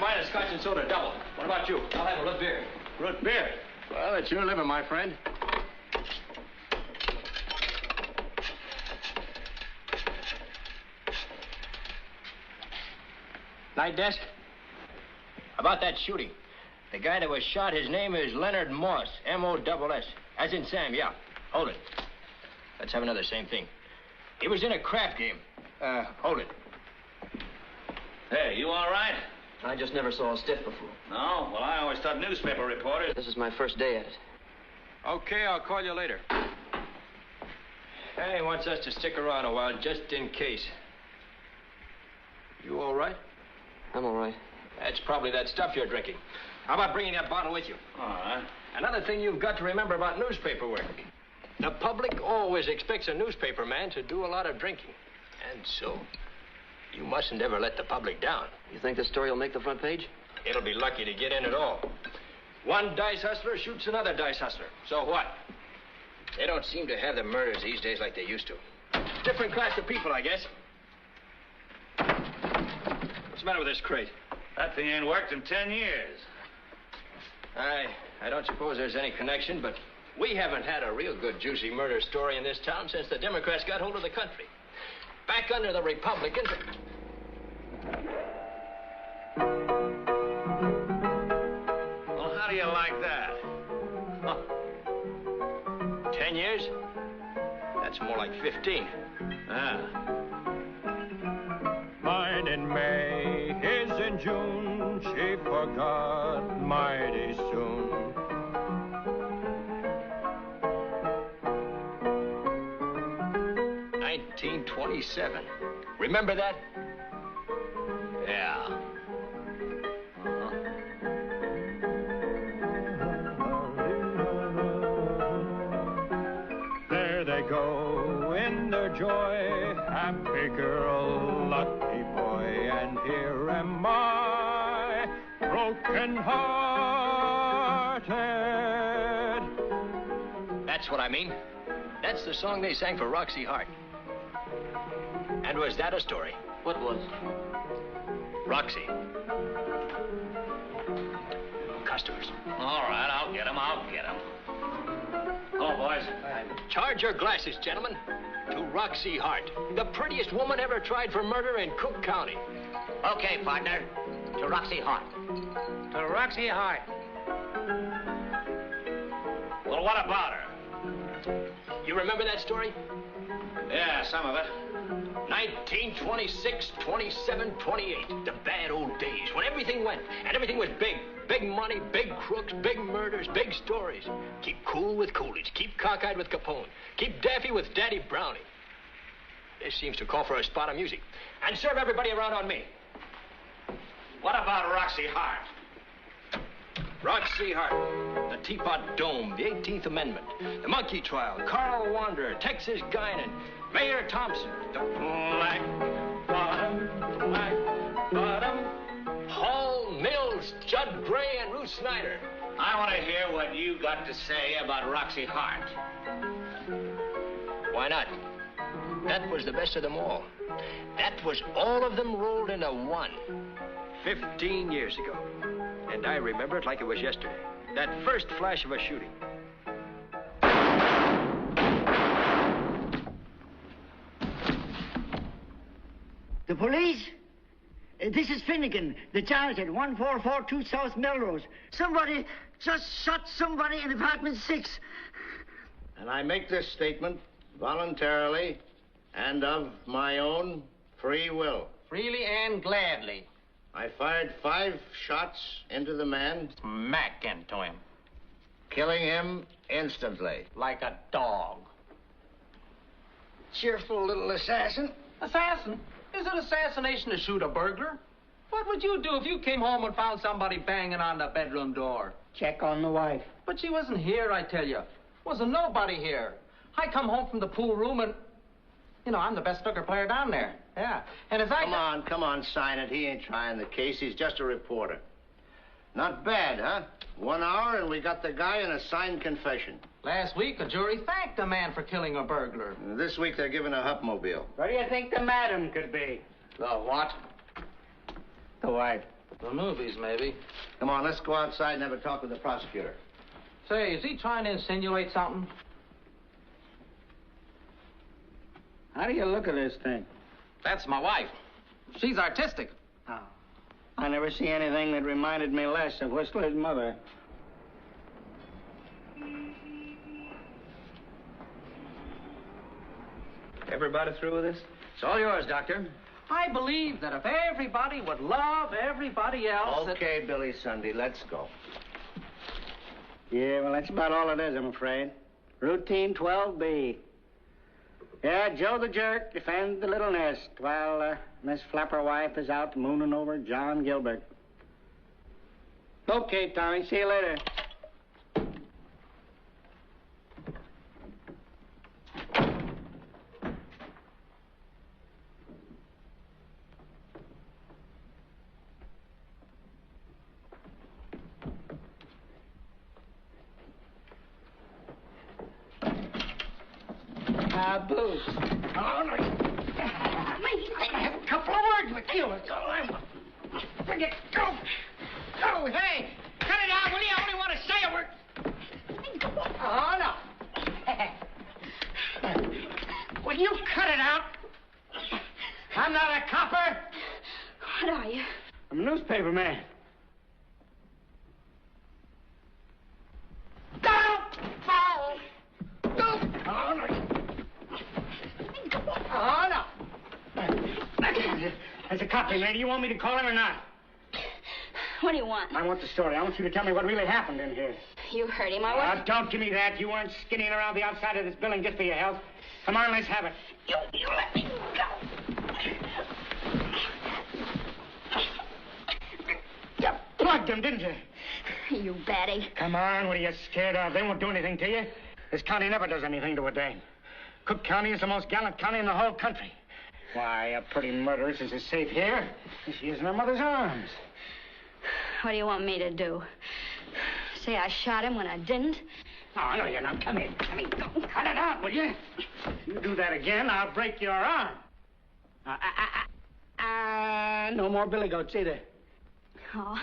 mind a scotch and soda double. What about you? I'll have a root beer. Root beer? Well, it's your living, my friend. Night desk? About that shooting. The guy that was shot, his name is Leonard Moss, M-O-S-S. As in Sam, yeah. Hold it. Let's have another same thing. He was in a crap game. Hold it. Hey, you all right? I just never saw a stiff before. No? Well, I always thought newspaper reporters... This is my first day at it. Okay, I'll call you later. He wants us to stick around a while, just in case. You all right? I'm all right. That's probably that stuff you're drinking. How about bringing that bottle with you? All right. Another thing you've got to remember about newspaper work. The public always expects a newspaper man to do a lot of drinking. And so, you mustn't ever let the public down. You think this story will make the front page? It'll be lucky to get in at all. One dice hustler shoots another dice hustler. So what? They don't seem to have the murders these days like they used to. Different class of people, I guess. What's the matter with this crate? That thing ain't worked in 10 years. I don't suppose there's any connection, but we haven't had a real good juicy murder story in this town since the Democrats got hold of the country. Back under the Republicans... Well, how do you like that? Huh. 10 years? That's more like 15. Ah. Mine in May, his in June, she forgot mighty soon. $1927. Remember that? Yeah. There they go in their joy, happy girl, lucky boy, and here am I, broken-hearted. That's what I mean. That's the song they sang for Roxie Hart. And was that a story? What was? Roxie. Customers. All right, I'll get 'em. Hello, boys. Charge your glasses, gentlemen, to Roxie Hart, the prettiest woman ever tried for murder in Cook County. Okay, partner. To Roxie Hart. To Roxie Hart. Well, what about her? You remember that story? Yeah, some of it. 1926, 27, 28. The bad old days when everything went and everything was big. Big money, big crooks, big murders, big stories. Keep cool with Coolidge. Keep cockeyed with Capone. Keep daffy with Daddy Browning. This seems to call for a spot of music. And serve everybody around on me. What about Roxie Hart? Roxie Hart, the Teapot Dome, the 18th Amendment, the Monkey Trial, Carl Wanderer, Texas Guinan, Mayor Thompson, the Black Bottom, Hall Mills, Judd Gray, and Ruth Snyder. I want to hear what you got to say about Roxie Hart. Why not? That was the best of them all. That was all of them rolled into one. 15 years ago. And I remember it like it was yesterday. That first flash of a shooting. The police? This is Finnegan, the charge at 1442 South Melrose. Somebody just shot somebody in apartment 6. And I make this statement voluntarily and of my own free will. Freely and gladly. I fired 5 shots into the man, Smack into him. killing him instantly. Like a dog. Cheerful little assassin. Assassin? Is it assassination to shoot a burglar? What would you do if you came home and found somebody banging on the bedroom door? Check on the wife. But she wasn't here, I tell you. Wasn't nobody here. I come home from the pool room and... You know, I'm the best snooker player down there. Yeah. And as I... Come on, sign it. He ain't trying the case. He's just a reporter. Not bad, huh? 1 hour and we got the guy in a signed confession. Last week, the jury thanked the man for killing a burglar. This week they're giving a Hupmobile. What do you think the madam could be? The what? The wife. The movies, maybe. Come on, let's go outside and have a talk with the prosecutor. Say, is he trying to insinuate something? How do you look at this thing? That's my wife. She's artistic. Oh. I never see anything that reminded me less of Whistler's mother. Everybody through with this? It's all yours, Doctor. I believe that if everybody would love everybody else... Okay, Billy Sunday, let's go. Yeah, well, that's about all it is, I'm afraid. Routine 12B. Yeah, Joe the Jerk defends the little nest while Miss Flapper wife is out mooning over John Gilbert. Okay, Tommy, see you later. Booze. Oh, no. I have a couple of words with you. That's all I want. Forget. Go. Go. Hey, cut it out, will you? I only want to say a word. Oh, no. Will you cut it out? I'm not a copper. What are you? I'm a newspaper man. Oh, no. Oh, no. There's a copy, lady. You want me to call him or not? What do you want? I want the story. I want you to tell me what really happened in here. You heard him. I wasn't... Don't give me that. You weren't skinnying around the outside of this building just for your health. Come on, let's have it. You let me go. You plugged him, didn't you? You batty. Come on, what are you scared of? They won't do anything to you. This county never does anything to a dame. Cook County is the most gallant county in the whole country. Why, a pretty murderess is as safe here as she is in her mother's arms. What do you want me to do? Say I shot him when I didn't? Oh, no, you're not. Come in. Come in. Don't cut it out, will you? If you do that again, I'll break your arm. No more billy goats either. Oh,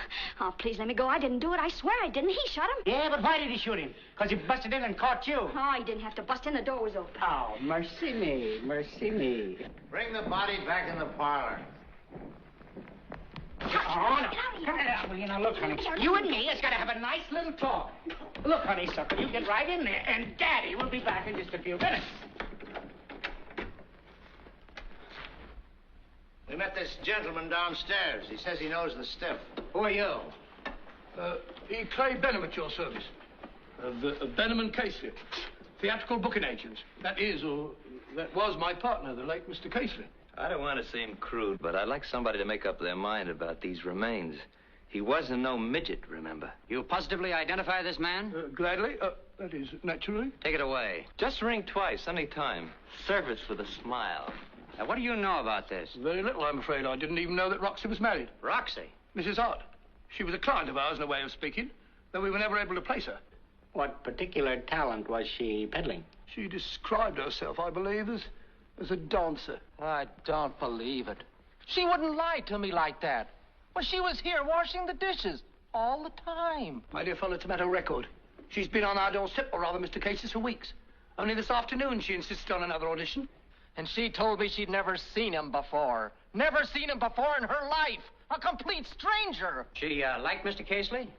please let me go. I didn't do it. I swear I didn't. He shot him. Yeah, but why did he shoot him? Because he busted in and caught you. Oh, he didn't have to bust in. The door was open. Oh, mercy me. Mercy me. Bring the body back in the parlor. Oh, no. Cut it out. Well, you know, look, honey. You and me has got to have a nice little talk. Look, honeysuckle, you get right in there, and Daddy will be back in just a few minutes. We met this gentleman downstairs. He says he knows the stiff. Who are you? Clay Benham at your service. Benham and Casely. Theatrical booking agents. That is, or that was my partner, the late Mr. Casely. I don't want to seem crude, but I'd like somebody to make up their mind about these remains. He wasn't no midget, remember? You positively identify this man? Gladly. That is, naturally. Take it away. Just ring twice, any time. Service with a smile. Now, what do you know about this? Very little, I'm afraid. I didn't even know that Roxie was married. Roxie? Mrs. Hart. She was a client of ours, in a way of speaking, though we were never able to place her. What particular talent was she peddling? She described herself, I believe, as a dancer. I don't believe it. She wouldn't lie to me like that. Well, she was here washing the dishes all the time. My dear fellow, it's a matter of record. She's been on our doorstep, or rather Mr. Casey's, for weeks. Only this afternoon she insisted on another audition. And she told me she'd never seen him before. Never seen him before in her life. A complete stranger. She liked Mr. Casely?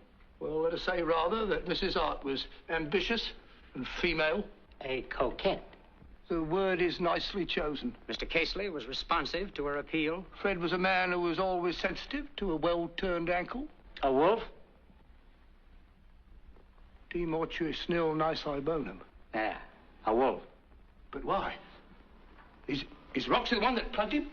Well, let us say, rather, that Mrs. Hart was ambitious and female. A coquette. The word is nicely chosen. Mr. Casely was responsive to her appeal? Fred was a man who was always sensitive to a well-turned ankle. A wolf? De mortuis nil nisi bonum. Yeah, a wolf. But why? Is Roxie the one that plugged him?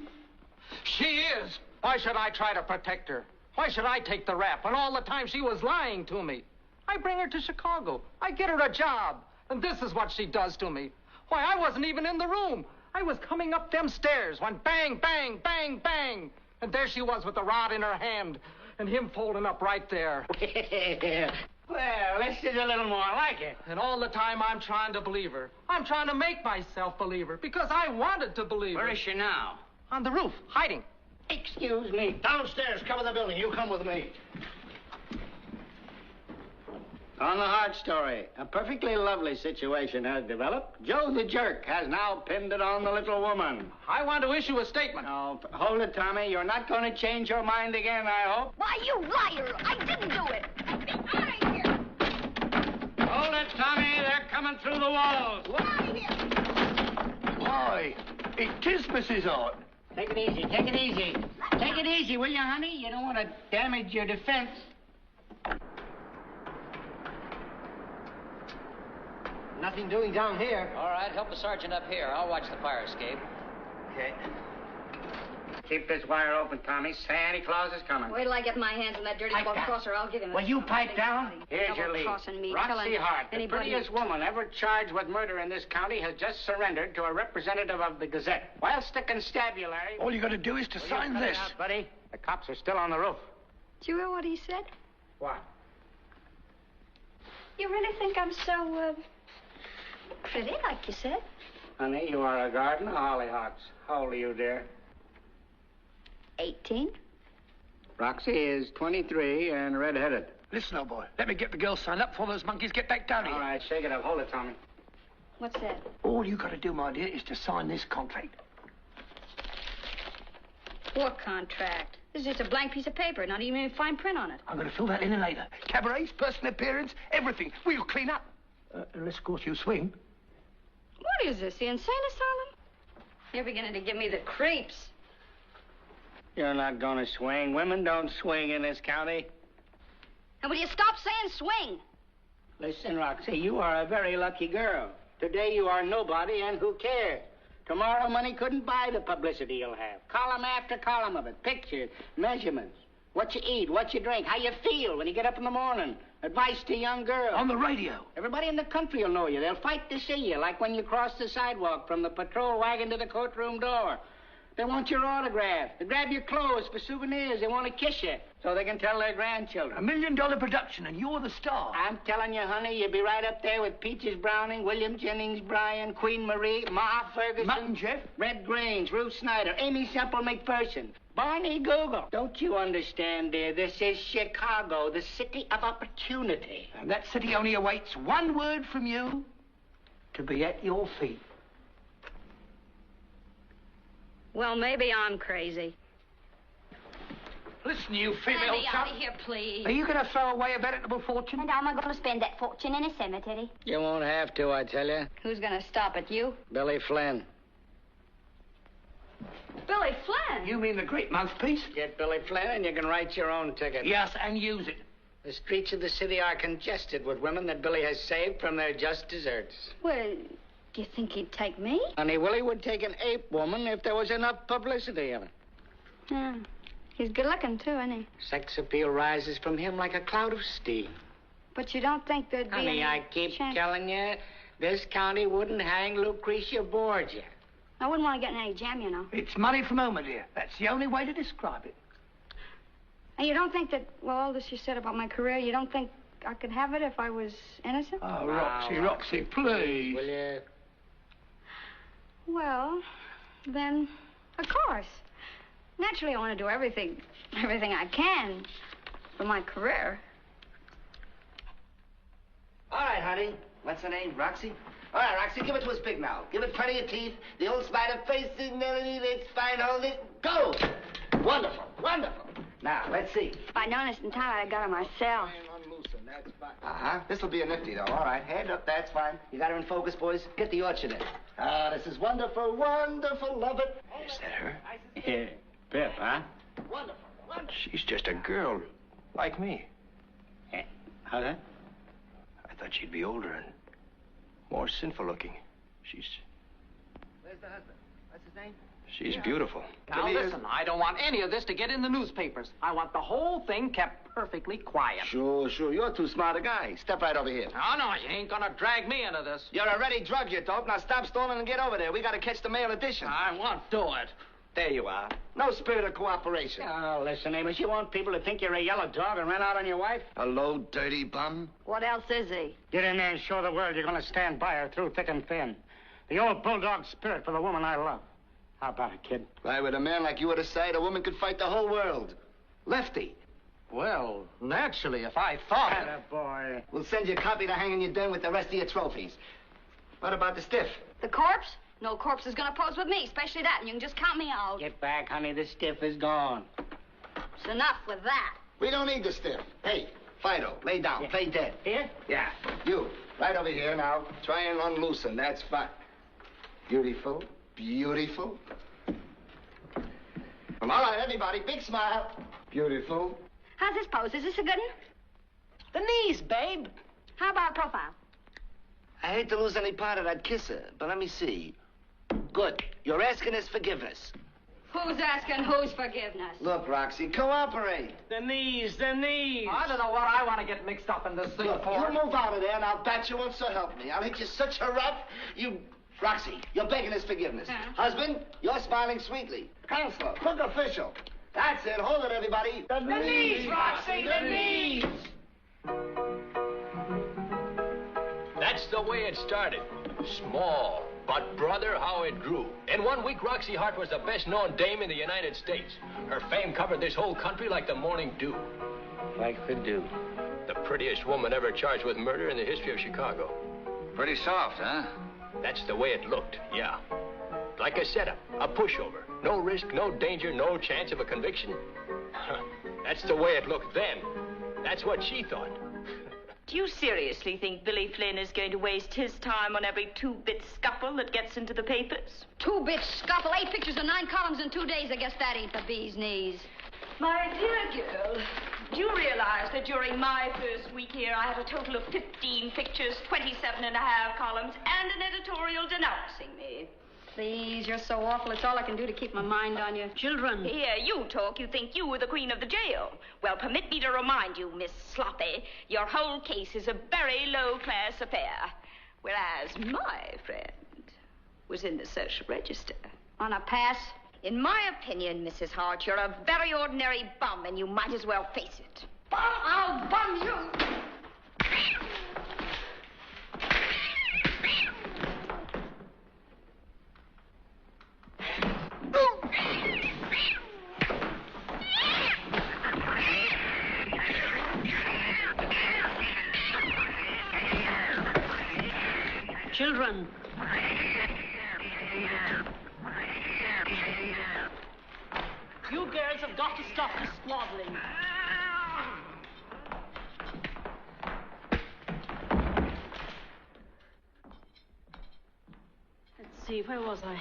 She is. Why should I try to protect her? Why should I take the rap when all the time she was lying to me? I bring her to Chicago. I get her a job. And this is what she does to me. Why, I wasn't even in the room. I was coming up them stairs when bang, bang, bang, bang. And there she was with the rod in her hand and him folding up right there. Well, this is a little more like it. And all the time I'm trying to believe her. I'm trying to make myself believe her because I wanted to believe her. Where is she now? On the roof, hiding. Excuse me. Downstairs, cover the building. You come with me. On the Hart story, a perfectly lovely situation has developed. Joe the jerk has now pinned it on the little woman. I want to issue a statement. Now, hold it, Tommy. You're not going to change your mind again, I hope. Why, you liar! I didn't do it! Get me out of here! Hold it, Tommy. They're coming through the walls. Out of here! Why, it is Mrs. Hart. Take it easy. Take it easy. Take it easy, will you, honey? You don't want to damage your defense. Nothing doing down here. All right, help the sergeant up here. I'll watch the fire escape. Okay. Keep this wire open, Tommy. Santa Claus is coming. Wait till I get my hands on that dirty Pipe double down. crosser. I'll give him a... Will you pipe down? Here's your lead. Double-crossing me, Roxie telling Hart, the anybody... prettiest woman ever charged with murder in this county, has just surrendered to a representative of the Gazette. Whilst the constabulary... All you got to do is to Will you sign cut it this. out, buddy? The cops are still on the roof. Did you hear what he said? What? You really think I'm so, pretty, like you said? Honey, you are a garden of hollyhocks. How old are you, dear? 18. Roxy is 23 and red-headed. Listen, old boy, let me get the girls signed up before those monkeys get back down here. All right, shake it up. Hold it, Tommy. What's that? All you got to do, my dear, is to sign this contract. What contract? This is just a blank piece of paper, not even fine print on it. I'm going to fill that in later. Cabarets, personal appearance, everything. We'll clean up. Unless, of course, you swing. What is this, the insane asylum? You're beginning to give me the creeps. You're not going to swing. Women don't swing in this county. And will you stop saying swing? Listen, Roxy, you are a very lucky girl. Today you are nobody, and who cares? Tomorrow money couldn't buy the publicity you'll have. Column after column of it. Pictures, measurements. What you eat, what you drink, how you feel when you get up in the morning. Advice to young girls. On the radio. Everybody in the country will know you. They'll fight to see you, like when you cross the sidewalk from the patrol wagon to the courtroom door. They want your autograph. They grab your clothes for souvenirs. They want to kiss you so they can tell their grandchildren. $1 million production, and you're the star. I'm telling you, honey, you'll be right up there with Peaches Browning, William Jennings Bryan, Queen Marie, Ma Ferguson, Mutton Jeff, Red Grange, Ruth Snyder, Amy Semple McPherson, Barney Google. Don't you understand, dear? This is Chicago, the city of opportunity. and that city only awaits one word from you to be at your feet. Well, maybe I'm crazy. Listen, you Let female me out chap. of here, please. Are you going to throw away a veritable fortune? And how am I going to spend that fortune in a cemetery? You won't have to, I tell you. Who's going to stop it, you? Billy Flynn. Billy Flynn? You mean the great mouthpiece? Get Billy Flynn and you can write your own ticket. Yes, and use it. The streets of the city are congested with women that Billy has saved from their just deserts. Well, do you think he'd take me? Honey, Willie would take an ape woman if there was enough publicity of it. Yeah. He's good looking, too, isn't he? Sex appeal rises from him like a cloud of steam. But you don't think there'd be Honey, any I keep chance... telling you, this county wouldn't hang Lucretia Borgia. I wouldn't want to get in any jam, you know. It's money from home, my dear. That's the only way to describe it. And you don't think that, well, all this you said about my career, you don't think I could have it if I was innocent? Oh, Roxy, please. Will you? Well, then, of course. Naturally, I want to do everything I can for my career. All right, honey. What's her name? Roxy? All right, Roxy, give it to us big now. Give it plenty of teeth. The old spider faces, melody, let's find hold it. Go! Wonderful, wonderful. Now, let's see. If I'd known this in time, I'd got it myself. Uh-huh. This'll be a nifty, though. All right, head up, that's fine. You got her in focus, boys? Get the orchard in. Ah, this is wonderful, wonderful. Love it. Is that her? Yeah. Pip, huh? Wonderful, wonderful. She's just a girl, like me. Yeah. How that? I thought she'd be older and more sinful looking. She's Where's the husband? What's his name? She's beautiful. Now, listen, I don't want any of this to get in the newspapers. I want the whole thing kept perfectly quiet. Sure. You're too smart a guy. Step right over here. Oh, no, you ain't gonna drag me into this. You're already drugged, you dope. Now stop stalling and get over there. We gotta catch the mail edition. I won't do it. There you are. No spirit of cooperation. Oh, listen, Amos, you want people to think you're a yellow dog and run out on your wife? A low, dirty bum. What else is he? Get in there and show the world you're going to stand by her through thick and thin. The old bulldog spirit for the woman I love. How about it, kid? Why, with a man like you at his side, a woman could fight the whole world. Lefty. Well, naturally, if I thought... Attaboy. We'll send you a copy to hang in your den with the rest of your trophies. What about the stiff? The corpse? No corpse is gonna pose with me, especially that, and you can just count me out. Get back, honey. The stiff is gone. It's enough with that. We don't need the stiff. Hey, Fido, lay down. Yeah. Play dead. Here? Yeah. You, right over here now. Try and unloosen. That's fine. Beautiful. Beautiful. Well, all right, everybody. Big smile. Beautiful. How's this pose? Is this a good one? The knees, babe. How about profile? I hate to lose any part of that kisser, but let me see. Good. You're asking his forgiveness. Who's asking whose forgiveness? Look, Roxy, cooperate. The knees, the knees. I don't know what I want to get mixed up in this thing Look, for. you move out of there, and I'll bat you won't so help me. I'll hit you such a rough, you... Roxy, you're begging his forgiveness. Husband, you're smiling sweetly. Counselor, cook official. That's it. Hold it, everybody. The knees, Roxy, the knees. That's the way it started. Small. But, brother, how it grew. In 1 week, Roxie Hart was the best-known dame in the United States. Her fame covered this whole country like the morning dew. Like the dew. The prettiest woman ever charged with murder in the history of Chicago. Pretty soft, huh? That's the way it looked, yeah. Like a setup, a pushover. No risk, no danger, no chance of a conviction. That's the way it looked then. That's what she thought. Do you seriously think Billy Flynn is going to waste his time on every two-bit scuffle that gets into the papers? Two-bit scuffle, 8 pictures and 9 columns in 2 days. I guess that ain't the bee's knees. My dear girl, do you realize that during my first week here, I had a total of 15 pictures, 27 and a half columns, and an editorial denouncing me? Please, you're so awful. It's all I can do to keep my mind on you. Children. Here, you talk. You think you were the queen of the jail. Well, permit me to remind you, Miss Sloppy, your whole case is a very low-class affair, whereas my friend was in the social register. On a pass? In my opinion, Mrs. Hart, you're a very ordinary bum, and you might as well face it. Bum? I'll bum you. Children. You girls have got to stop this squabbling. Let's see, where was I?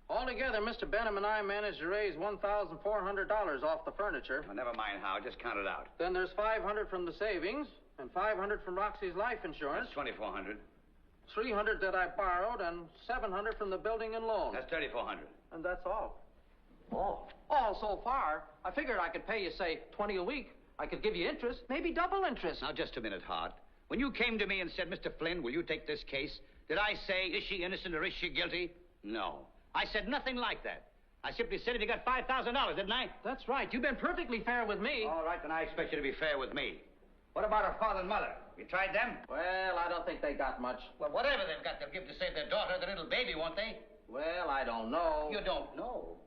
Altogether, Mr. Benham and I managed to raise $1,400 off the furniture. Well, never mind how. Just count it out. Then there's $500 from the savings and $500 from Roxie's life insurance. That's $2,400. $300 that I borrowed and $700 from the building and loan. That's $3,400. And that's all. All so far. I figured I could pay you, say, $20 a week. I could give you interest, maybe double interest. Now, just a minute, Hart. When you came to me and said, Mr. Flynn, will you take this case? Did I say, is she innocent or is she guilty? No. I said nothing like that. I simply said if you got $5,000, didn't I? That's right. You've been perfectly fair with me. All right, then I expect you to be fair with me. What about her father and mother? You tried them? Well, I don't think they got much. Well, whatever they've got, they'll give to save their daughter, the little baby, won't they? Well, I don't know. You don't know?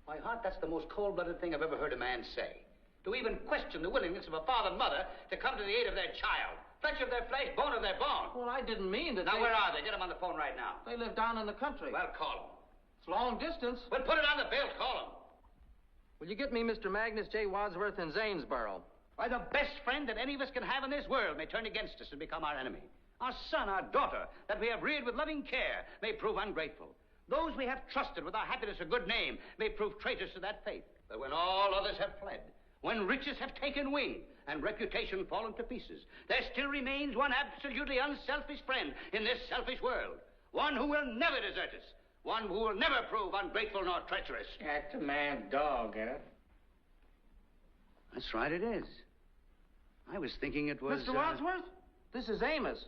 My Hart, that's the most cold-blooded thing I've ever heard a man say. To even question the willingness of a father and mother to come to the aid of their child. Flesh of their flesh, bone of their bone. Well, I didn't mean that. Now, where are they? Get them on the phone right now. They live down in the country. Well, call them. It's long distance. Well, put it on the bill. Call them. Will you get me Mr. Magnus J. Wadsworth in Zanesboro? Why, the best friend that any of us can have in this world may turn against us and become our enemy. Our son, our daughter, that we have reared with loving care, may prove ungrateful. Those we have trusted with our happiness or good name may prove traitors to that faith. But when all others have fled, when riches have taken wing and reputation fallen to pieces, there still remains one absolutely unselfish friend in this selfish world. One who will never desert us. One who will never prove ungrateful nor treacherous. That's a mad dog, huh? That's right, it is. I was thinking it was... Mr. Wadsworth, this is Amos.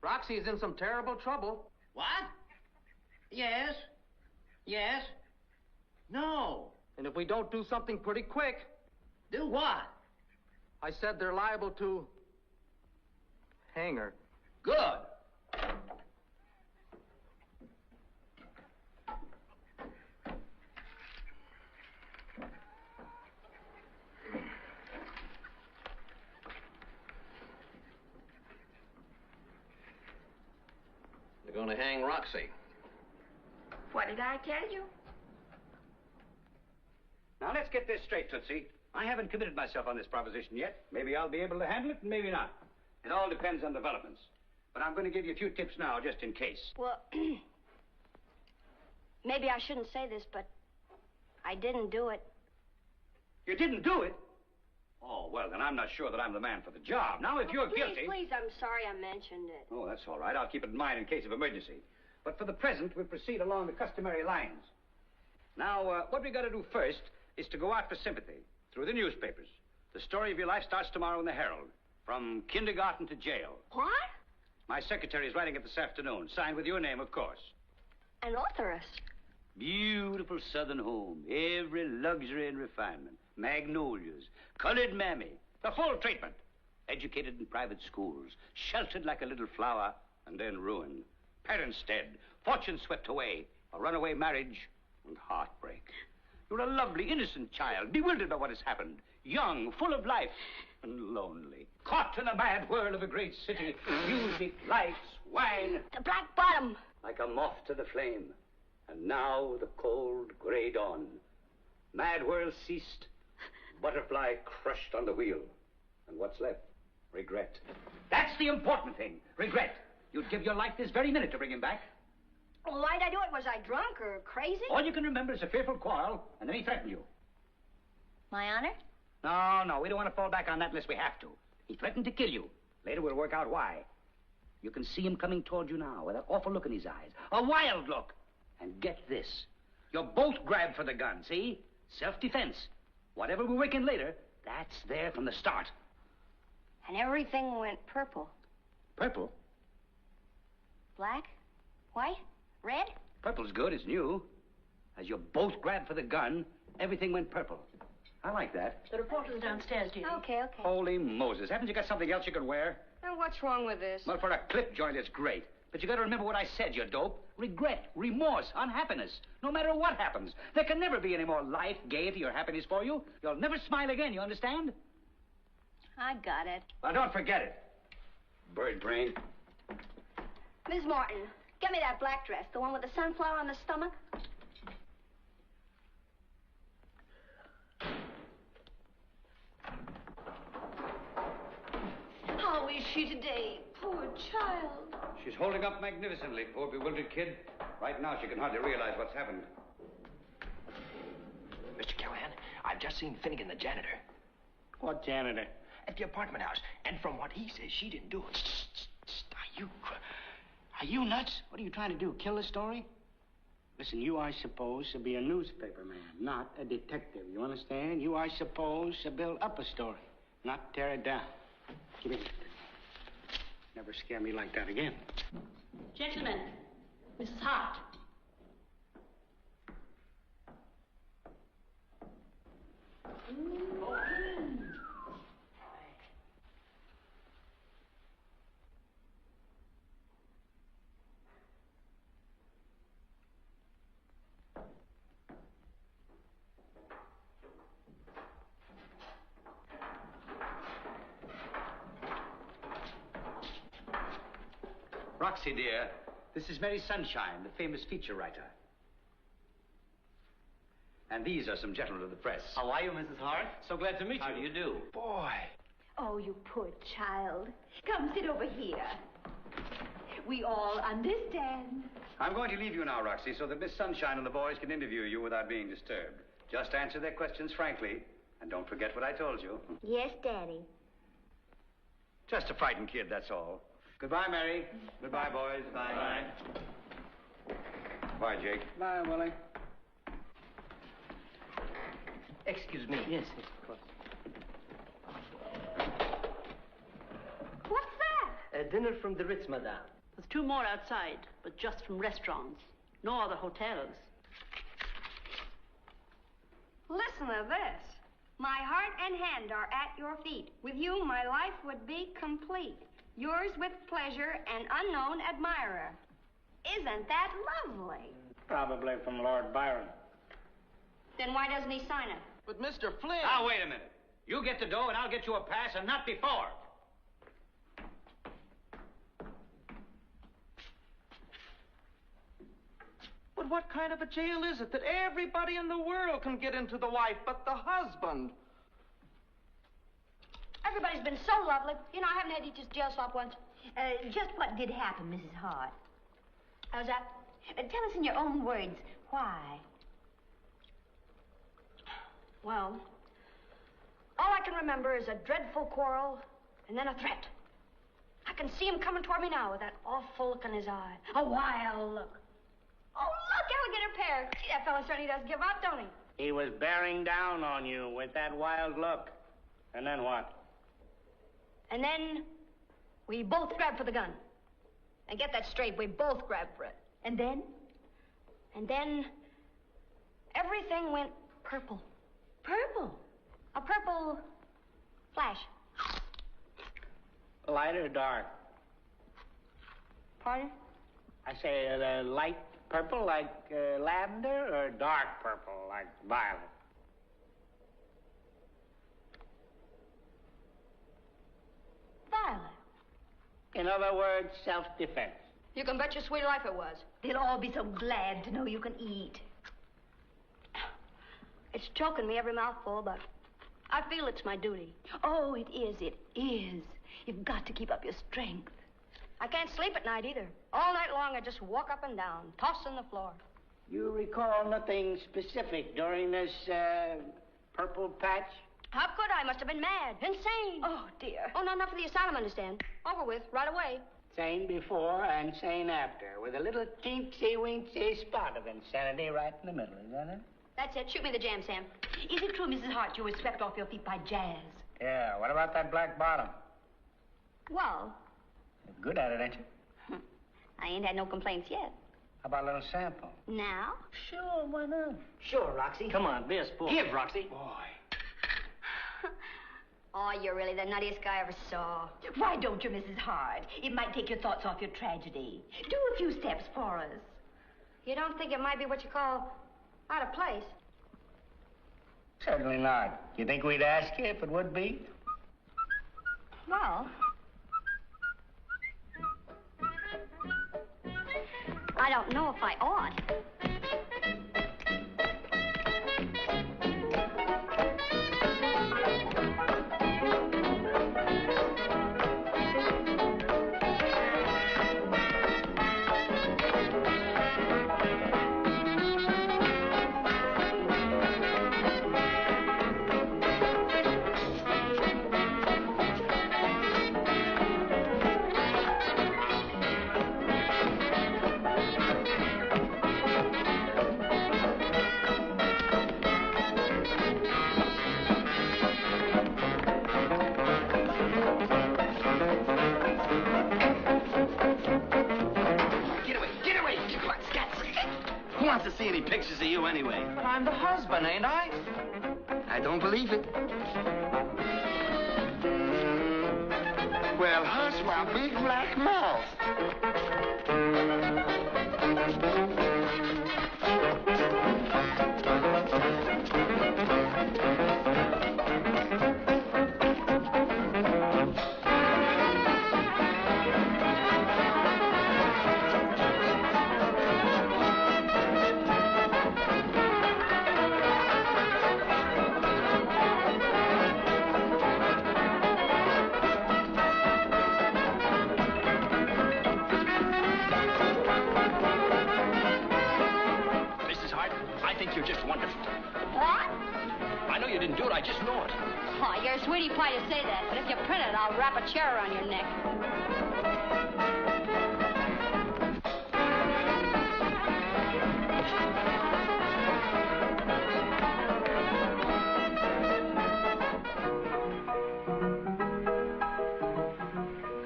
Roxie is in some terrible trouble. What? Yes? Yes? No. And if we don't do something pretty quick... Do what? I said they're liable to hang her. Good. They're going to hang Roxie. What did I tell you? Now, let's get this straight, Tootsie. I haven't committed myself on this proposition yet. Maybe I'll be able to handle it, and maybe not. It all depends on developments. But I'm going to give you a few tips now, just in case. Well, maybe I shouldn't say this, but I didn't do it. You didn't do it? Oh, well, then I'm not sure that I'm the man for the job. Now, if you're guilty... Please, I'm sorry I mentioned it. Oh, that's all right. I'll keep it in mind in case of emergency. But for the present, we'll proceed along the customary lines. Now, what we got to do first is to go out for sympathy through the newspapers. The story of your life starts tomorrow in the Herald. From kindergarten to jail. What? My secretary is writing it this afternoon. Signed with your name, of course. An authoress. Beautiful southern home. Every luxury and refinement. Magnolias. Colored mammy. The full treatment. Educated in private schools. Sheltered like a little flower. And then ruined. Parents dead. Fortune swept away. A runaway marriage. And heartbreak. You're a lovely, innocent child. Bewildered by what has happened. Young, full of life. And lonely. Caught in a mad whirl of a great city. Music, lights, wine. The Black Bottom. Like a moth to the flame. And now the cold gray dawn. Mad whirl ceased. Butterfly crushed on the wheel. And what's left? Regret. That's the important thing. Regret. You'd give your life this very minute to bring him back. Well, why'd I do it? Was I drunk or crazy? All you can remember is a fearful quarrel, and then he threatened you. My honor? No, we don't want to fall back on that unless we have to. He threatened to kill you. Later we'll work out why. You can see him coming toward you now with that awful look in his eyes. A wild look. And get this. You're both grabbed for the gun, see? Self-defense. Whatever we work in later, that's there from the start. And everything went purple. Purple? Black? White? Red? Purple's good, it's new. As you're both grabbed for the gun, everything went purple. I like that. The reporter's downstairs, Judy. Okay. Holy Moses. Haven't you got something else you can wear? Now, what's wrong with this? Well, for a clip joint, it's great. But you got to remember what I said, you dope. Regret, remorse, unhappiness. No matter what happens. There can never be any more life, gaiety, or happiness for you. You'll never smile again, you understand? I got it. Well, don't forget it. Bird brain. Miss Morton, get me that black dress, the one with the sunflower on the stomach. How is she today? Poor child. She's holding up magnificently, poor bewildered kid. Right now, she can hardly realize what's happened. Mr. Callahan, I've just seen Finnegan, the janitor. What janitor? At the apartment house. And from what he says, she didn't do it. Are you nuts? What are you trying to do, kill the story? Listen, you are supposed to be a newspaper man, not a detective. You understand? You are supposed to build up a story, not tear it down. Give me that. Never scare me like that again. Gentlemen, Mrs. Hart. Roxie, dear, this is Mary Sunshine, the famous feature writer. And these are some gentlemen of the press. How are you, Mrs. Hart? So glad to meet you. How do you do? Boy. Oh, you poor child. Come sit over here. We all understand. I'm going to leave you now, Roxie, so that Miss Sunshine and the boys can interview you without being disturbed. Just answer their questions frankly, and don't forget what I told you. Yes, Daddy. Just a frightened kid, that's all. Goodbye, Mary. Goodbye, boys. Bye. Bye, Jake. Bye, Willie. Excuse me. Yes, of course. What's that? A dinner from the Ritz, madame. There's 2 more outside, but just from restaurants. No other hotels. Listen to this. My heart and hand are at your feet. With you, my life would be complete. Yours with pleasure, an unknown admirer. Isn't that lovely? Probably from Lord Byron. Then why doesn't he sign it? But Mr. Flynn... Now, wait a minute. You get the dough and I'll get you a pass, and not before. But what kind of a jail is it that everybody in the world can get into the wife but the husband? Everybody's been so lovely. You know, I haven't had to eat just jail slop once. Just what did happen, Mrs. Hart? How's that? Tell us in your own words, why? Well, all I can remember is a dreadful quarrel and then a threat. I can see him coming toward me now with that awful look in his eye. A wild look. Oh, look, alligator pear. Gee, that fellow certainly does give up, don't he? He was bearing down on you with that wild look. And then what? And then we both grabbed for the gun. And get that straight, we both grabbed for it. And then? And then everything went purple. Purple? A purple flash. Light or dark? Pardon? I say light purple like lavender, or dark purple like violet? Violet. In other words, self-defense. You can bet your sweet life it was. They'll all be so glad to know you can eat. It's choking me every mouthful, but I feel it's my duty. Oh, it is, it is. You've got to keep up your strength. I can't sleep at night either. All night long I just walk up and down, tossing the floor. You recall nothing specific during this purple patch? How could I? Must have been mad. Insane. Oh, dear. Oh, not enough for the asylum, understand. Over with, right away. Sane before and sane after, with a little teensy-weensy spot of insanity right in the middle, isn't it? That's it. Shoot me the jam, Sam. Is it true, Mrs. Hart, you were swept off your feet by jazz? Yeah, what about that black bottom? Well, You're good at it, ain't you? I ain't had no complaints yet. How about a little sample? Now? Sure, why not? Sure, Roxie. Come on, be a sport. Give, Roxie. Boy. Oh, you're really the nuttiest guy I ever saw. Why don't you, Mrs. Hart? It might take your thoughts off your tragedy. Do a few steps for us. You don't think it might be what you call out of place? Certainly not. You think we'd ask you if it would be? Well, I don't know if I ought. See any pictures of you anyway? But I'm the husband, ain't I? I don't believe it. Well, hush, my big black mouth. Oh, you're a sweetie pie to say that, but if you print it, I'll wrap a chair around your neck.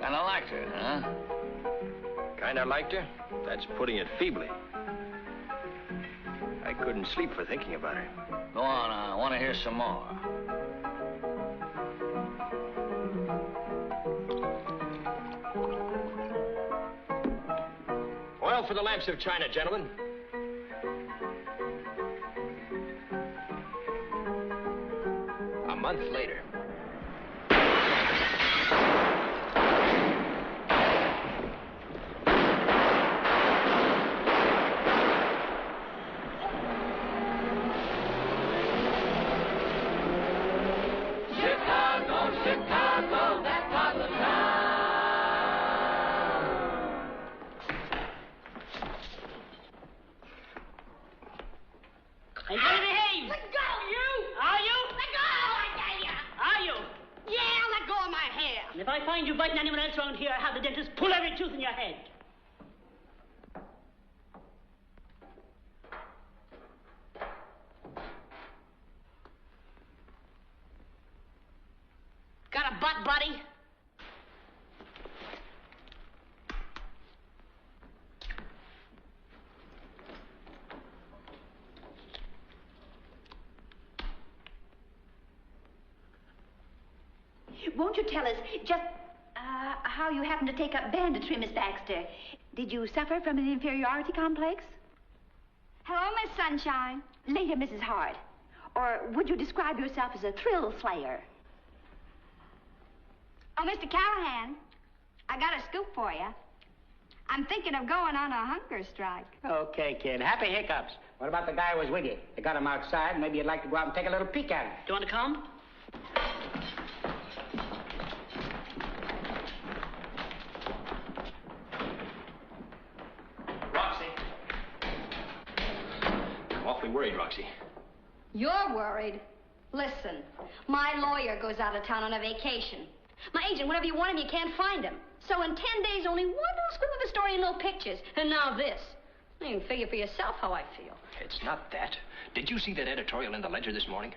Kinda liked her, huh? Kinda liked her? That's putting it feebly. I couldn't sleep for thinking about her. Go on, I want to hear some more. Now for the lamps of China, gentlemen. A month later. Chicago, that part of town. Are you gonna behave? Let go! You? Are you? Let go, I tell you! Are you? Yeah, let go of my hair. And if I find you biting anyone else around here, I'll have the dentist pull every tooth in your head. Got a butt, buddy? Won't you tell us just how you happened to take up banditry, Miss Baxter? Did you suffer from an inferiority complex? Hello, Miss Sunshine. Later, Mrs. Hart. Or would you describe yourself as a thrill slayer? Oh, Mr. Callahan, I got a scoop for you. I'm thinking of going on a hunger strike. Okay, kid. Happy hiccups. What about the guy who was with you? They got him outside. Maybe you'd like to go out and take a little peek at him. Do you want to come? Roxie. I'm awfully worried, Roxie. You're worried? Listen, my lawyer goes out of town on a vacation. My agent, whenever you want him, you can't find him. So in 10 days, only one little scoop of a story and no pictures. And now this. You can figure for yourself how I feel. It's not that. Did you see that editorial in the Ledger this morning?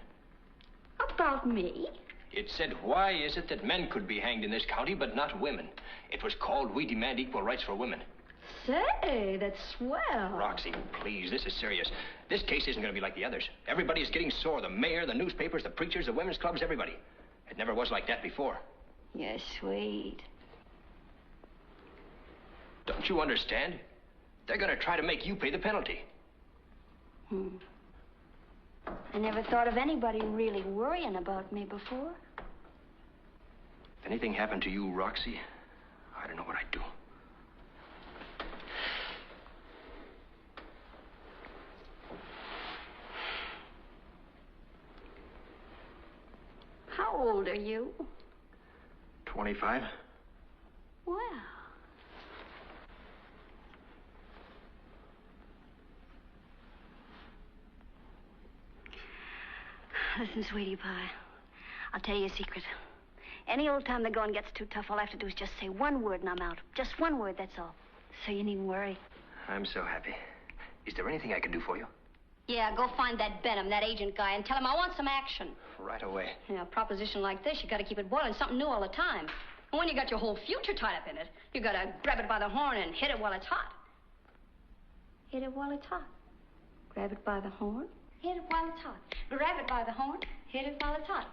About me? It said, why is it that men could be hanged in this county, but not women? It was called, We Demand Equal Rights for Women. Say, that's swell. Roxie, please, this is serious. This case isn't going to be like the others. Everybody's getting sore. The mayor, the newspapers, the preachers, the women's clubs, everybody. It never was like that before. You're sweet. Don't you understand? They're going to try to make you pay the penalty. I never thought of anybody really worrying about me before. If anything happened to you, Roxie, I don't know what I'd do. How old are you? 25. Well. Listen, sweetie pie, I'll tell you a secret. Any old time the going gets too tough, all I have to do is just say one word and I'm out. Just one word, that's all. So you needn't worry. I'm so happy. Is there anything I can do for you? Yeah, go find that Benham, that agent guy, and tell him I want some action. Right away. Yeah, a proposition like this, you got to keep it boiling, something new all the time. And when you got your whole future tied up in it, you got to grab it by the horn and hit it while it's hot. Hit it while it's hot. Grab it by the horn. Hit it while it's hot. Grab it by the horn. Hit it while it's hot.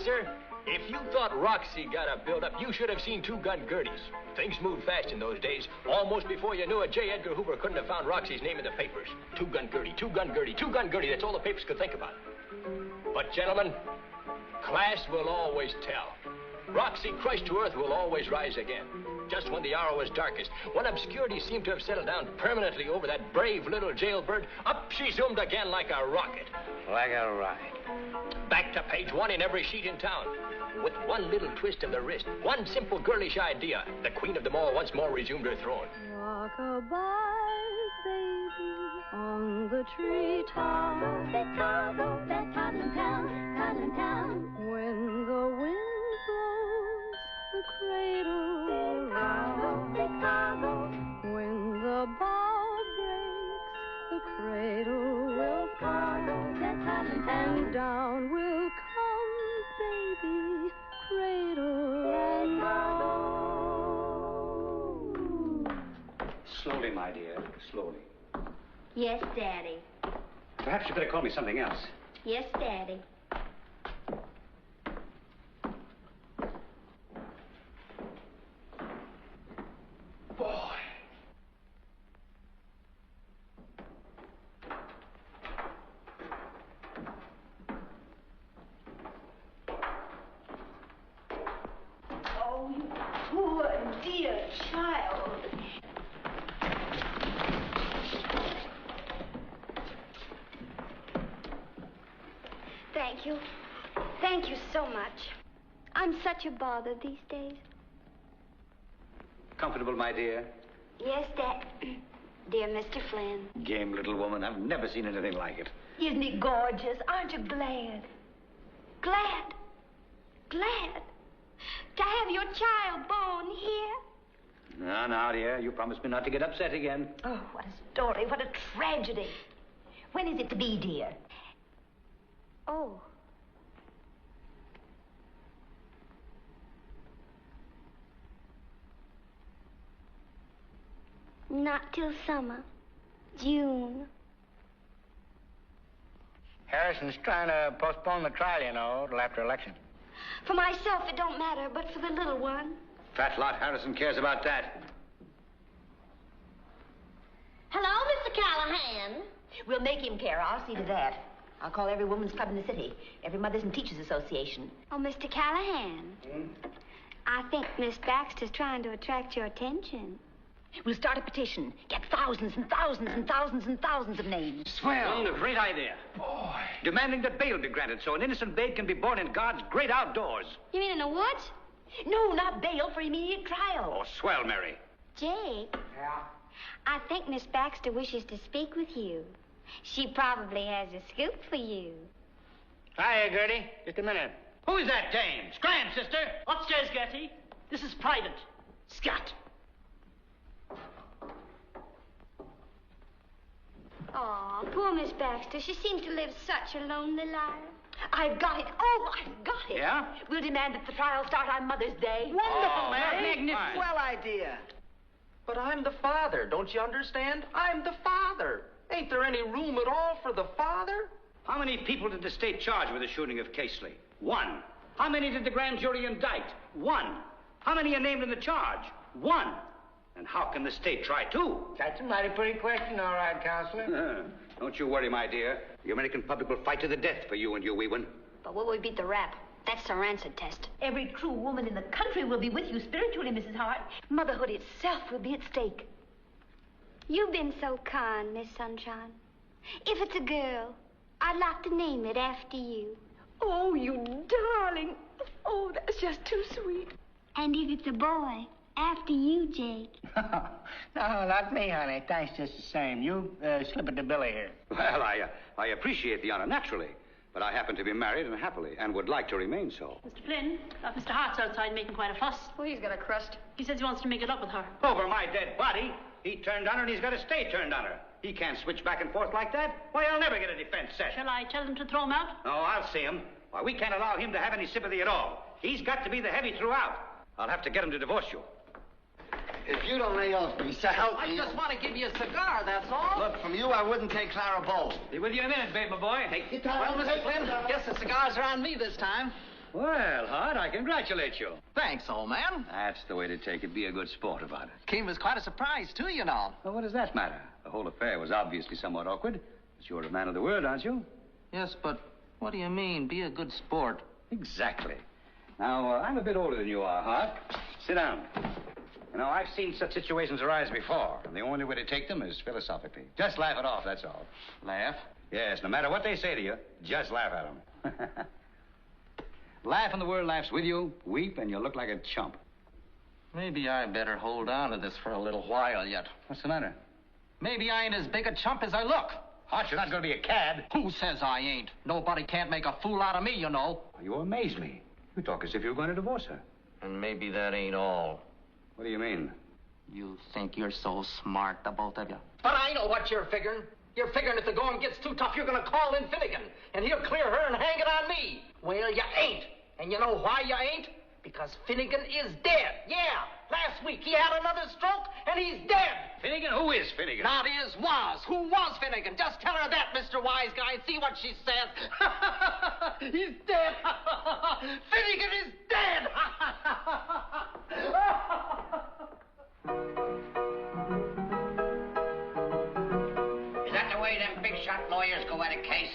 Sir, if you thought Roxie got a build-up, you should have seen two-gun Gerties. Things moved fast in those days. Almost before you knew it, J. Edgar Hoover couldn't have found Roxie's name in the papers. Two-gun Gertie, two-gun Gertie, two-gun Gertie. That's all the papers could think about. But, gentlemen, class will always tell. Roxie, crushed to earth, will always rise again. just when the hour was darkest, when obscurity seemed to have settled down permanently over that brave little jailbird, up she zoomed again like a rocket. Like a rocket. Back to page 1 in every sheet in town. With one little twist of the wrist, one simple girlish idea, the queen of them all once more resumed her throne. Rock-a-bye, baby, on the treetop. Chicago, that cotton town, cotton town. When the wind blows, the cradle will rock. Chicago. When the bough breaks, the cradle will fall. That cotton town. And down will come, baby, cradle and all. Slowly, my dear, slowly. Yes, Daddy. Perhaps you better call me something else. Yes, Daddy. Boy. Oh, you poor dear child. Thank you. Thank you so much. I'm such a bother these days. Comfortable, my dear? Yes, Dad. Dear Mr. Flynn. Game little woman. I've never seen anything like it. Isn't he gorgeous? Aren't you glad? Glad. Glad. To have your child born here. Now, dear, you promised me not to get upset again. Oh, what a story. What a tragedy. When is it to be, dear? Oh. Not till summer. June. Harrison's trying to postpone the trial, you know, till after election. For myself, it don't matter, but for the little one. Fat lot Harrison cares about that. Hello, Mr. Callahan. We'll make him care. I'll see to that. I'll call every woman's club in the city, every Mothers and Teachers Association. Oh, Mr. Callahan. I think Miss Baxter's trying to attract your attention. We'll start a petition. Get thousands and thousands and thousands and thousands of names. Swell. Great idea. Boy. Demanding that bail be granted so an innocent babe can be born in God's great outdoors. You mean in the woods? No, not bail, for immediate trial. Oh, swell, Mary. Jake. Yeah? I think Miss Baxter wishes to speak with you. She probably has a scoop for you. Hiya, Gertie. Just a minute. Who is that dame? Scram, sister. Upstairs, Gertie. This is private. Scat. Oh, poor Miss Baxter. She seems to live such a lonely life. I've got it. Oh, I've got it. Yeah? We'll demand that the trial start on Mother's Day. Wonderful, Mary. magnificent. Swell idea. But I'm the father, don't you understand? I'm the father. Ain't there any room at all for the father? How many people did the state charge with the shooting of Casely? 1. How many did the grand jury indict? 1. How many are named in the charge? 1. And how can the state try 2? That's a mighty pretty question, all right, Counselor. Don't you worry, my dear. The American public will fight to the death for you and your wee one. But will we beat the rap? That's the rancid test. Every true woman in the country will be with you spiritually, Mrs. Hart. Motherhood itself will be at stake. You've been so kind, Miss Sunshine. If it's a girl, I'd like to name it after you. Oh, you darling. Oh, that's just too sweet. And if it's a boy, after you, Jake. No, not me, honey. Thanks just the same. You slip it to Billy here. Well, I appreciate the honor, naturally. But I happen to be married and happily, and would like to remain so. Mr. Flynn, Mr. Hart's outside making quite a fuss. Well, he's got a crust. He says he wants to make it up with her. Over my dead body. He turned on her, and he's got to stay turned on her. He can't switch back and forth like that. Why, I'll never get a defense set. Shall I tell him to throw him out? No, I'll see him. Why, we can't allow him to have any sympathy at all. He's got to be the heavy throughout. I'll have to get him to divorce you. If you don't lay off me, so help I me. just want to give you a cigar, that's all. Look, from you, I wouldn't take Clara Bowl. Be with you in a minute, babe, my boy. Hey. Well, Mr. Flynn, guess the cigars are on me this time. Well, Hart, I congratulate you. Thanks, old man. That's the way to take it. Be a good sport about it. Came as quite a surprise, too, you know. Well, what does that matter? The whole affair was obviously somewhat awkward. But you're a man of the world, aren't you? Yes, but what do you mean, be a good sport? Exactly. Now, I'm a bit older than you are, Hart. Sit down. You know, I've seen such situations arise before, and the only way to take them is philosophically. Just laugh it off, that's all. Laugh? Yes, no matter what they say to you, just laugh at them. Laugh and the world laughs with you. Weep and you look like a chump. Maybe I better hold on to this for a little while yet. What's the matter? Maybe I ain't as big a chump as I look. Hart, you're not going to be a cad. Who says I ain't? Nobody can't make a fool out of me, you know. You amaze me. You talk as if you were going to divorce her. And maybe that ain't all. What do you mean? You think you're so smart, the both of you. But I know what you're figuring. You're figuring if the going gets too tough, you're going to call in Finnegan, and he'll clear her and hang it on me. Well, you ain't. And you know why you ain't? Because Finnegan is dead. Yeah, last week he had another stroke, and he's dead. Finnegan? Who is Finnegan? Not is, was. Who was Finnegan? Just tell her that, Mr. Wise Guy, and see what she says. He's dead. Finnegan is dead. Is that the way them big shot lawyers go at a case?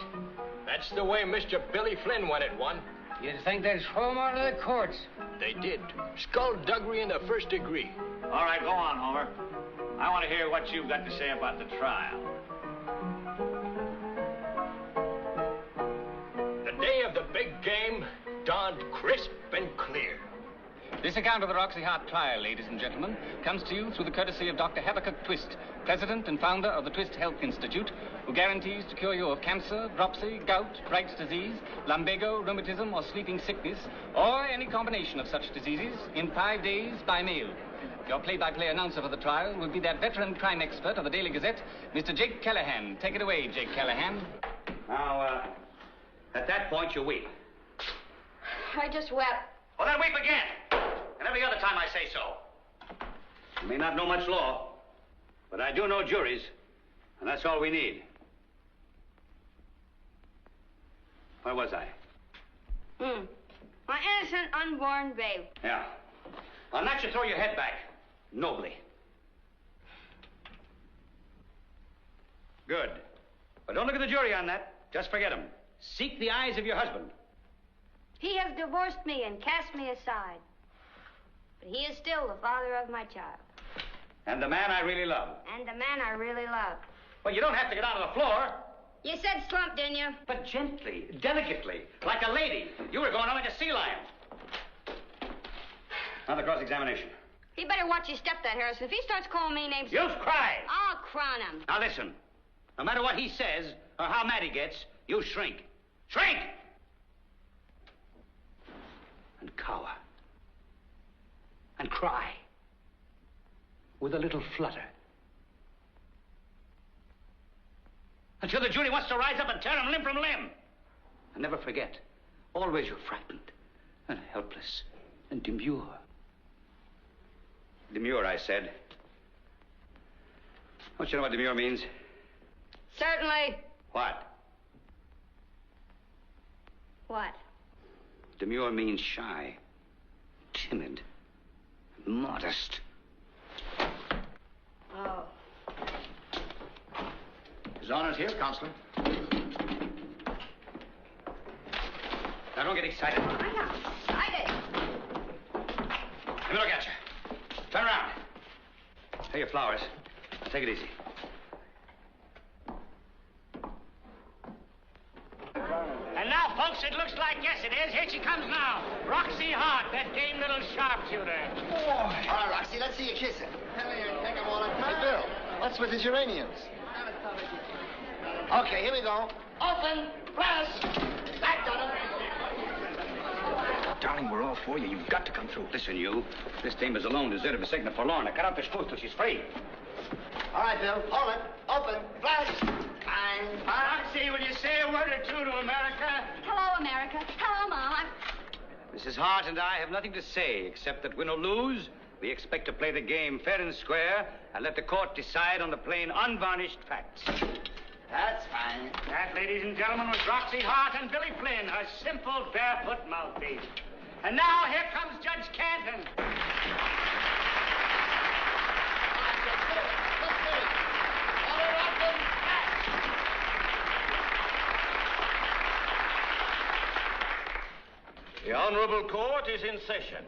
That's the way Mr. Billy Flynn won it one. You'd think they'd throw him out of the courts. They did. Skullduggery in the first degree. All right, go on, Homer. I want to hear what you've got to say about the trial. The day of the big game dawned crisp and clear. This account of the Roxie Hart trial, ladies and gentlemen, comes to you through the courtesy of Dr. Habakkuk Twist, president and founder of the Twist Health Institute, who guarantees to cure you of cancer, dropsy, gout, Bright's disease, lumbago, rheumatism, or sleeping sickness, or any combination of such diseases in 5 days by mail. Your play-by-play announcer for the trial will be that veteran crime expert of the Daily Gazette, Mr. Jake Callahan. Take it away, Jake Callahan. Now, at that point, you weep. I just wept. Well, then weep again. And every other time I say so. I may not know much law, but I do know juries, and that's all we need. Where was I? My innocent unborn babe. Yeah. On that, you throw your head back. Nobly. Good. But don't look at the jury on that. Just forget him. Seek the eyes of your husband. He has divorced me and cast me aside. But he is still the father of my child. And the man I really love. And the man I really love. Well, you don't have to get out of the floor. You said slump, didn't you? But gently, delicately, like a lady. You were going on like a sea lion. Now the cross-examination. He better watch his step, that Harrison. If he starts calling me names... You cry. I'll crown him. Now listen. No matter what he says or how mad he gets, you shrink. Shrink! And cower. And cry. With a little flutter. Until the jury wants to rise up and tear him limb from limb. And never forget, always you're frightened and helpless and demure. Demure, I said. Don't you know what demure means? Certainly. What? What? Demure means shy, timid, modest. Oh. His Honor's here, Counselor. Now, don't get excited. I'm not excited. Let me look at you. Turn around. Here are your flowers. Take it easy. And now, folks, it looks like, yes, it is. Here she comes now. Roxie Hart, that dame little sharpshooter. Boy. All right, Roxie, let's see you kiss her. Take them all up. Hey, Bill, what's with the geraniums? Okay, here we go. Open, flash. That done it. Darling, we're all for you. You've got to come through. Listen, you. This dame is alone, deserted, forsaken, and forlorn. Now, cut out the spoof till she's free. All right, Bill, hold it. Open, flash. Fine. Roxie, will you say a word or two to America? Hello, America. Hello, Mom. Mrs. Hart and I have nothing to say, except that win or lose, we expect to play the game fair and square and let the court decide on the plain, unvarnished facts. That's fine. That, ladies and gentlemen, was Roxie Hart and Billy Flynn, her simple, barefoot mouthpiece. And now, here comes Judge Canton. The Honorable Court is in session.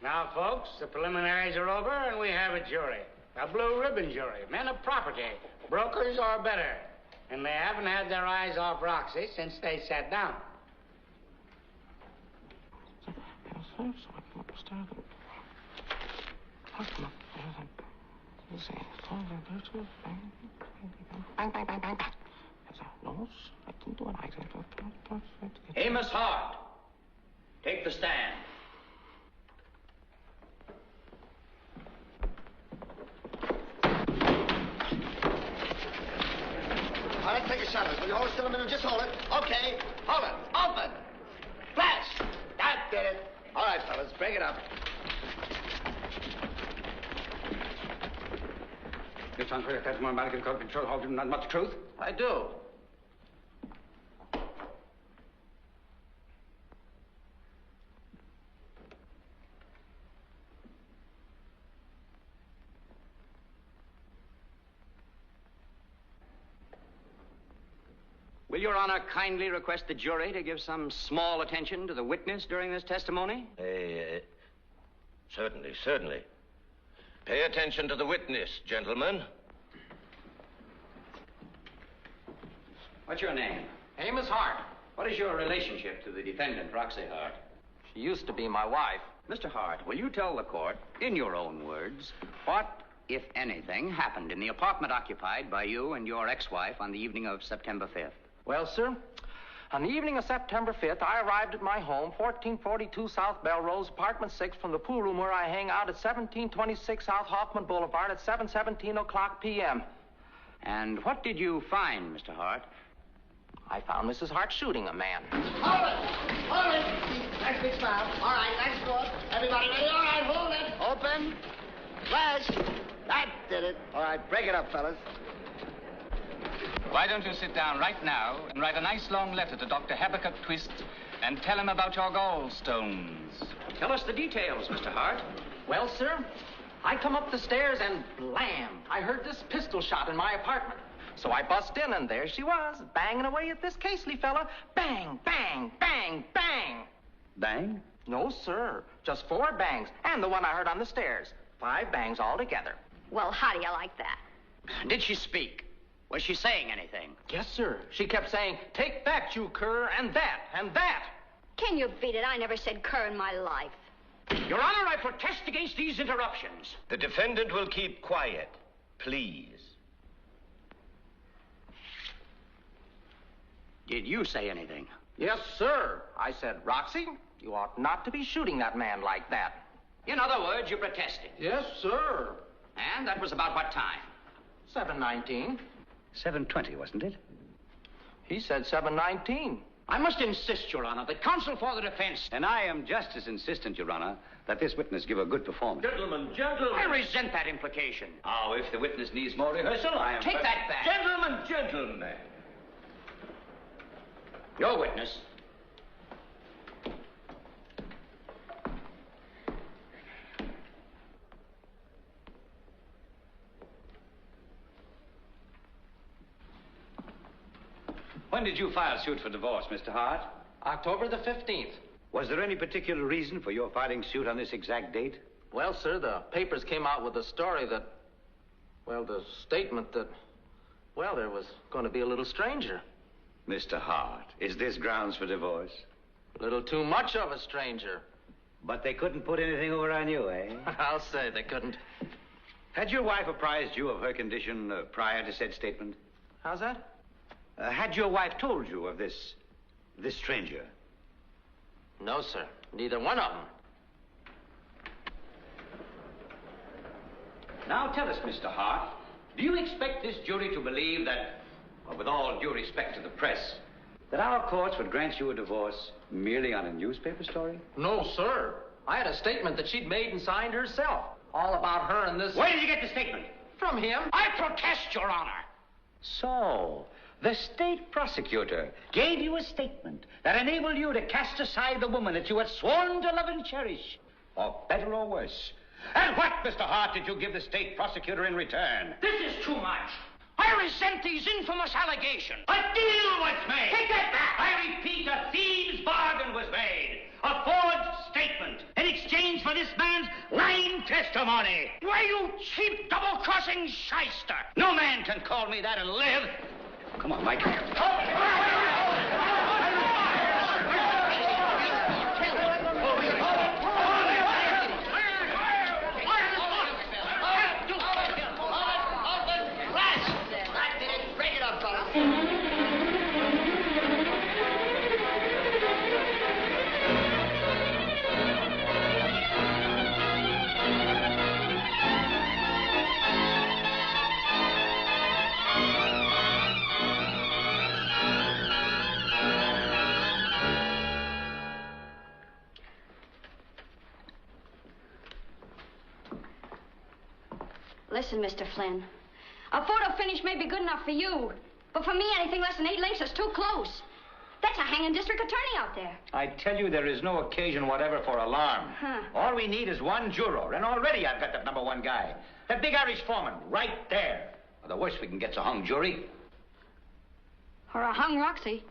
Now, folks, the preliminaries are over, and we have a jury. A blue ribbon jury. Men of property. Brokers or better. And they haven't had their eyes off Roxie since they sat down. Amos Hart, take the stand. All right, take a shot at it. Will you hold it still a minute? Just hold it. Okay. Hold it. Open. Flash. That did it. All right, fellas, break it up. Mr. Humphrey, that's more American Code Control. Hold not much truth. I do. Will Your Honor kindly request the jury to give some small attention to the witness during this testimony? Certainly, certainly. Pay attention to the witness, gentlemen. What's your name? Amos Hart. What is your relationship to the defendant, Roxie Hart? She used to be my wife. Mr. Hart, will you tell the court, in your own words, what, if anything, happened in the apartment occupied by you and your ex-wife on the evening of September 5th? Well, sir, on the evening of September 5th, I arrived at my home, 1442 South Belrose, apartment 6, from the pool room where I hang out at 1726 South Hoffman Boulevard at 7:17 o'clock p.m. And what did you find, Mr. Hart? I found Mrs. Hart shooting a man. Hold it. Hold it. Nice big smile. All right, nice score. Everybody ready? All right, hold it. Open. Flash. That did it. All right, break it up, fellas. Why don't you sit down right now and write a nice long letter to Dr. Habakkuk Twist and tell him about your gallstones? Tell us the details, Mr. Hart. Well, sir, I come up the stairs and blam, I heard this pistol shot in my apartment. So I bust in, and there she was, banging away at this Casely fella. Bang, bang, bang, bang. Bang? No, sir. Just 4 bangs, and the one I heard on the stairs. 5 bangs altogether. Well, how do you like that? Did she speak? Was she saying anything? Yes, sir. She kept saying, "Take that, you cur," and that, and that. Can you beat it? I never said cur in my life. Your Honor, I protest against these interruptions. The defendant will keep quiet, please. Did you say anything? Yes, sir. I said, "Roxie, you ought not to be shooting that man like that." In other words, you protested. Yes, sir. And that was about what time? 7:19. 7:20, wasn't it? He said 7:19. I must insist, Your Honor, that counsel for the defense... And I am just as insistent, Your Honor, that this witness give a good performance. Gentlemen, gentlemen. I resent that implication. Oh, if the witness needs more rehearsal, I am... Take that back. Gentlemen, gentlemen. Your witness. When did you file suit for divorce, Mr. Hart? October the 15th. Was there any particular reason for your filing suit on this exact date? Well, sir, the papers came out with a story that, well, the statement that, well, there was going to be a little stranger. Mr. Hart, is this grounds for divorce? A little too much of a stranger. But they couldn't put anything over on you, eh? I'll say they couldn't. Had your wife apprised you of her condition prior to said statement? How's that? Had your wife told you of this stranger? No, sir. Neither one of them. Now tell us, Mr. Hart, do you expect this jury to believe that, well, with all due respect to the press, that our courts would grant you a divorce merely on a newspaper story? No, sir. I had a statement that she'd made and signed herself. All about her and this... Where did you get the statement? From him. I protest, Your Honor. So, the state prosecutor gave you a statement that enabled you to cast aside the woman that you had sworn to love and cherish, or better or worse. And what, Mr. Hart, did you give the state prosecutor in return? This is too much. I resent these infamous allegations. A deal was made. Take that back. I repeat, a thieves' bargain was made. A forged statement in exchange for this man testimony. Why, you cheap, double-crossing shyster. No man can call me that and live. Come on, Mike. Listen, Mr. Flynn. A photo finish may be good enough for you, but for me, anything less than 8 links is too close. That's a hanging district attorney out there. I tell you, there is no occasion whatever for alarm. All we need is one juror, and already I've got that #1 guy. That big Irish foreman, right there. Well, the worst we can get's a hung jury. Or a hung Roxie.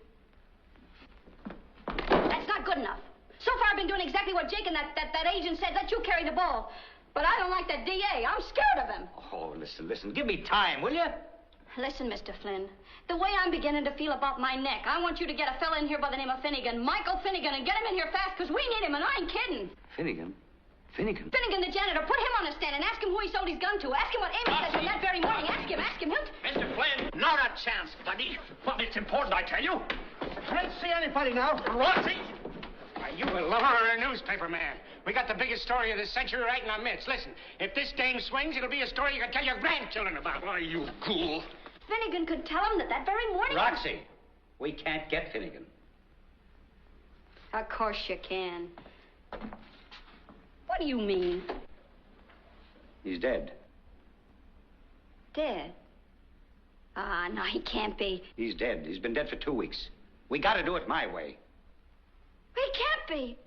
That's not good enough. So far, I've been doing exactly what Jake and that agent said. Let you carry the ball. But I don't like that DA. I'm scared of him. Oh, listen. Give me time, will you? Listen, Mr. Flynn. The way I'm beginning to feel about my neck, I want you to get a fella in here by the name of Finnegan, Michael Finnegan, and get him in here fast, because we need him, and I ain't kidding. Finnegan? Finnegan, the janitor. Put him on the stand and ask him who he sold his gun to. Ask him what Amos said to him that very morning. Ask him. Mr. Flynn, not a chance, buddy. But it's important, I tell you. Can't see anybody now. Roxie! Are you a lover or a newspaper man? We got the biggest story of this century right in our midst. Listen, if this dame swings, it'll be a story you can tell your grandchildren about. Why, you ghoul. Finnegan could tell him that very morning. Roxie, we can't get Finnegan. Of course you can. What do you mean? He's dead. Dead? Ah, no, he can't be. He's dead. He's been dead for 2 weeks. We gotta do it my way. He can't be.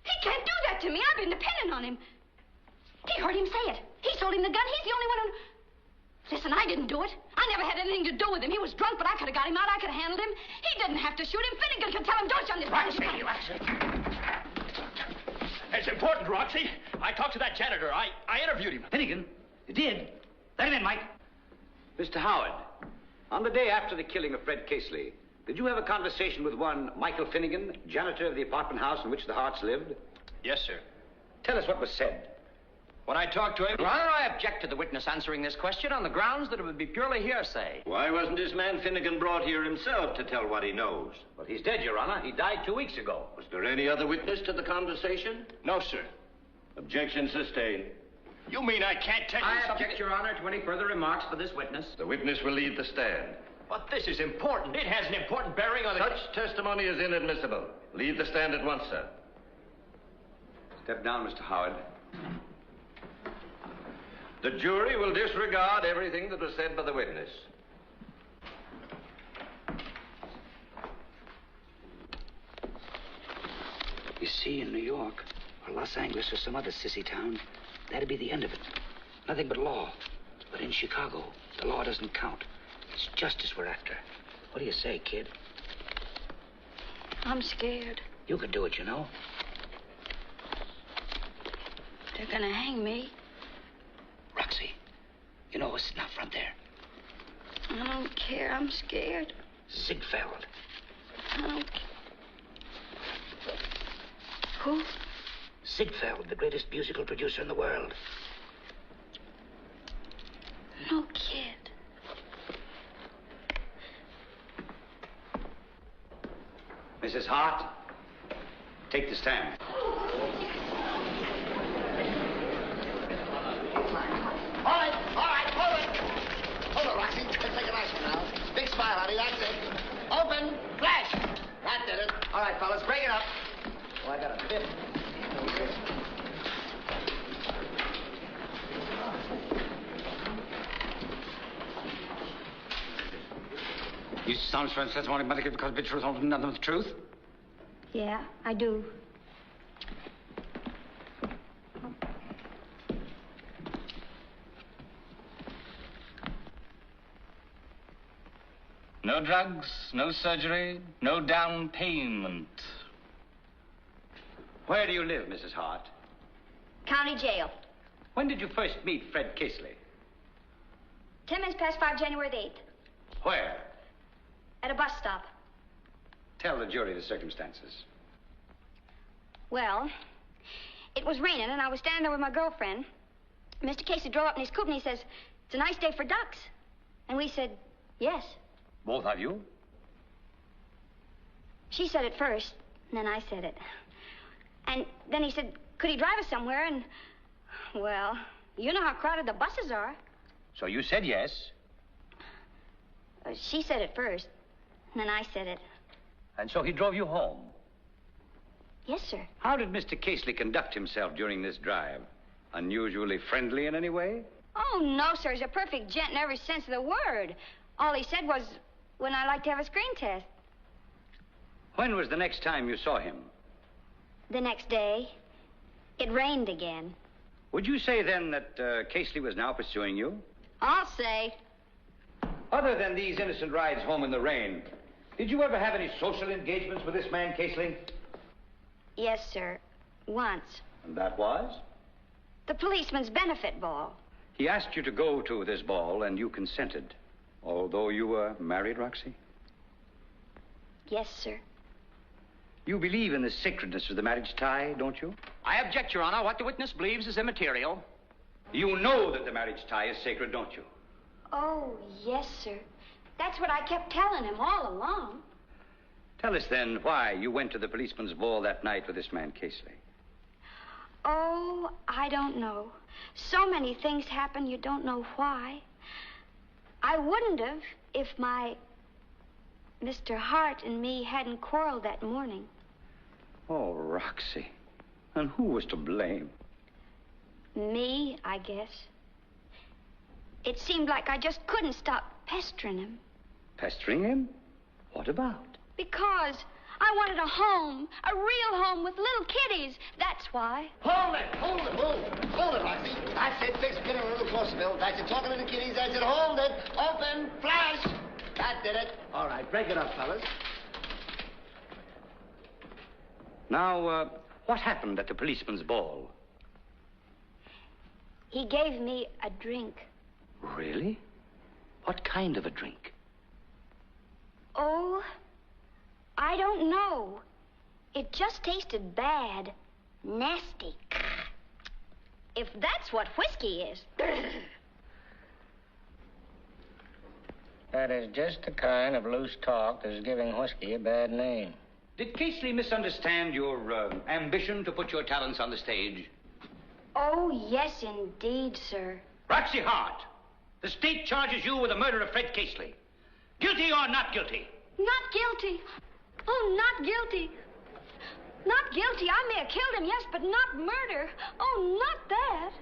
He can't do that to me. I've been depending on him. He heard him say it. He sold him the gun. He's the only one who... Listen, I didn't do it. I never had anything to do with him. He was drunk, but I could have got him out. I could have handled him. He didn't have to shoot him. Finnegan could tell him, don't you understand? Roxie. It's important, Roxie. I talked to that janitor. I interviewed him. Finnegan? You did? Let him in, Mike. Mr. Howard, on the day after the killing of Fred Casely, did you have a conversation with one Michael Finnegan, janitor of the apartment house in which the Harts lived? Yes, sir. Tell us what was said. When I talked to him... Your Honor, I object to the witness answering this question on the grounds that it would be purely hearsay. Why wasn't this man Finnegan brought here himself to tell what he knows? Well, he's dead, Your Honor. He died 2 weeks ago. Was there any other witness to the conversation? No, sir. Objection sustained. You mean I can't tell you I something? object, Your Honor, to any further remarks for this witness. The witness will leave the stand. But this is important. It has an important bearing on the... Such testimony is inadmissible. Leave the stand at once, sir. Step down, Mr. Howard. The jury will disregard everything that was said by the witness. You see, in New York, or Los Angeles, or some other sissy town, that'd be the end of it. Nothing but law. But in Chicago, the law doesn't count. It's justice we're after. What do you say, kid? I'm scared. You can do it, you know. They're gonna hang me. Roxie, you know who's sitting out front there? I don't care. I'm scared. Ziegfeld. I don't care. Who? Ziegfeld, the greatest musical producer in the world. No kid. Mrs. Hart, take the stand. Hold it, Roxie. Let's take a nice one now. Big smile, honey. That's it. Open. Flash. That did it. All right, fellas, break it up. Oh, I got a bit. You sound for testimony medically because the truth holds nothing but the truth? Yeah, I do. No drugs, no surgery, no down payment. Where do you live, Mrs. Hart? County jail. When did you first meet Fred Casely? 10 minutes past 5, January the 8th. Where? At a bus stop. Tell the jury the circumstances. Well, it was raining, and I was standing there with my girlfriend. Mr. Casey drove up in his coupe, and he says, "It's a nice day for ducks." And we said, "Yes." Both of you? She said it first, and then I said it. And then he said, could he drive us somewhere? And, well, you know how crowded the buses are. So you said yes. She said it first, and then I said it. And so he drove you home? Yes, sir. How did Mr. Casely conduct himself during this drive? Unusually friendly in any way? Oh, no, sir. He's a perfect gent in every sense of the word. All he said was, when I like to have a screen test. When was the next time you saw him? The next day, it rained again. Would you say then that Casely was now pursuing you? I'll say. Other than these innocent rides home in the rain, did you ever have any social engagements with this man, Casely? Yes, sir. Once. And that was? The policeman's benefit ball. He asked you to go to this ball, and you consented. Although you were married, Roxie? Yes, sir. You believe in the sacredness of the marriage tie, don't you? I object, Your Honor. What the witness believes is immaterial. You know that the marriage tie is sacred, don't you? Oh, yes, sir. That's what I kept telling him all along. Tell us, then, why you went to the policeman's ball that night with this man, Casely. Oh, I don't know. So many things happen you don't know why. I wouldn't have if my Mr. Hart and me hadn't quarreled that morning. Oh, Roxie. And who was to blame? Me, I guess. It seemed like I just couldn't stop pestering him. Pestering him? What about? Because I wanted a home, a real home with little kiddies. That's why. Hold it, Roxie. That's it, fix getting a little closer, Bill. That's it, talking to the kiddies. That's it, hold it, open, flash. That did it. All right, break it up, fellas. Now, what happened at the policeman's ball? He gave me a drink. Really? What kind of a drink? Oh, I don't know. It just tasted bad. Nasty. If that's what whiskey is. That is just the kind of loose talk that's giving whiskey a bad name. Did Casely misunderstand your ambition to put your talents on the stage? Oh, yes, indeed, sir. Roxie Hart, the state charges you with the murder of Fred Casely. Guilty or not guilty? Not guilty. Oh, not guilty. Not guilty. I may have killed him, yes, but not murder. Oh, not that.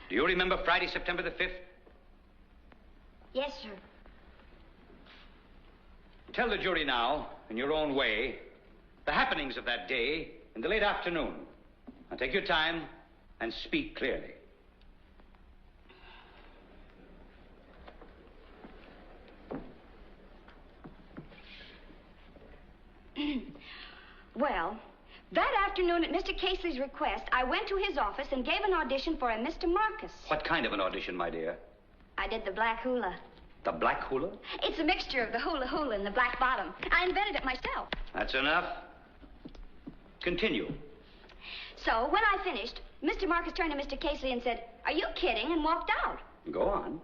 Do you remember Friday, September the 5th? Yes, sir. Tell the jury now, in your own way, the happenings of that day in the late afternoon. Now take your time and speak clearly. Well, that afternoon at Mr. Casely's request, I went to his office and gave an audition for a Mr. Marcus. What kind of an audition, my dear? I did the black hula. The black hula? It's a mixture of the hula hula and the black bottom. I invented it myself. That's enough. Continue. So, when I finished, Mr. Marcus turned to Mr. Casely and said, "Are you kidding?" and walked out. Go on.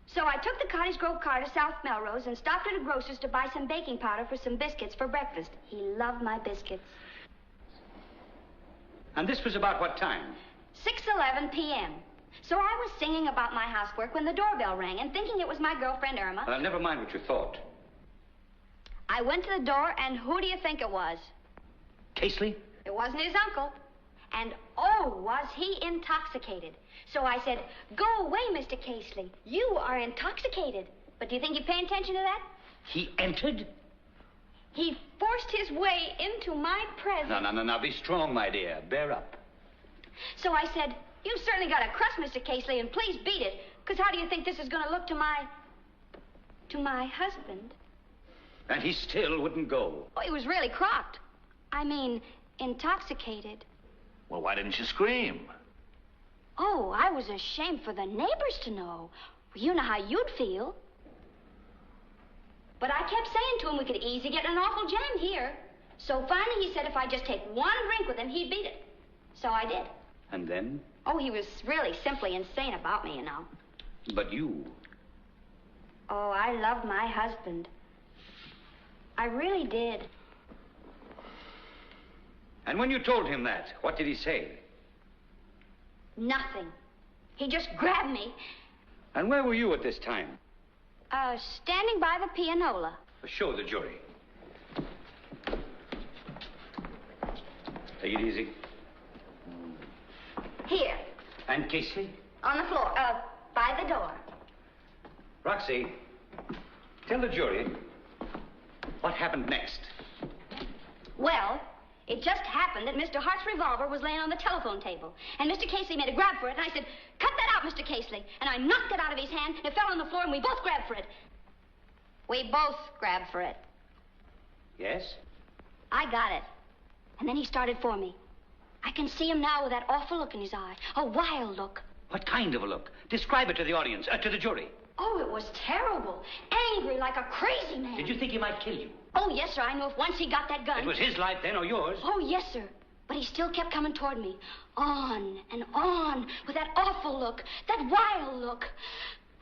So I took the Cottage Grove car to South Melrose and stopped at a grocer's to buy some baking powder for some biscuits for breakfast. He loved my biscuits. And this was about what time? 6:11 p.m. So I was singing about my housework when the doorbell rang and thinking it was my girlfriend Irma. Never mind what you thought. I went to the door, and who do you think it was? Casely? It wasn't his uncle. And, oh, was he intoxicated. So I said, "Go away, Mr. Casely. You are intoxicated." But do you think he'd pay attention to that? He entered? He forced his way into my presence. No. Be strong, my dear. Bear up. So I said, "You've certainly got a crust, Mr. Casely, and please beat it. Because how do you think this is going to look to my husband?" And he still wouldn't go. Oh, he was really crocked. I mean, intoxicated. Well, why didn't you scream? Oh, I was ashamed for the neighbors to know. Well, you know how you'd feel. But I kept saying to him we could easily get in an awful jam here. So finally he said if I just take one drink with him, he'd beat it. So I did. And then? Oh, he was really simply insane about me, you know. But you? Oh, I loved my husband. I really did. And when you told him that, what did he say? Nothing. He just grabbed me. And where were you at this time? Standing by the pianola. Show the jury. Take it easy. Here, And Casey? on the floor, by the door. Roxie, tell the jury what happened next. Well, it just happened that Mr. Hart's revolver was laying on the telephone table. And Mr. Casey made a grab for it, and I said, cut that out, Mr. Casey. And I knocked it out of his hand, and it fell on the floor, and we both grabbed for it. We both grabbed for it. Yes? I got it. And then he started for me. I can see him now with that awful look in his eye. A wild look. What kind of a look? Describe it to the audience, to the jury. Oh, it was terrible. Angry like a crazy man. Did you think he might kill you? Oh, yes, sir. I knew if once he got that gun. It was his life then, or yours? Oh, yes, sir. But he still kept coming toward me. On and on with that awful look, that wild look.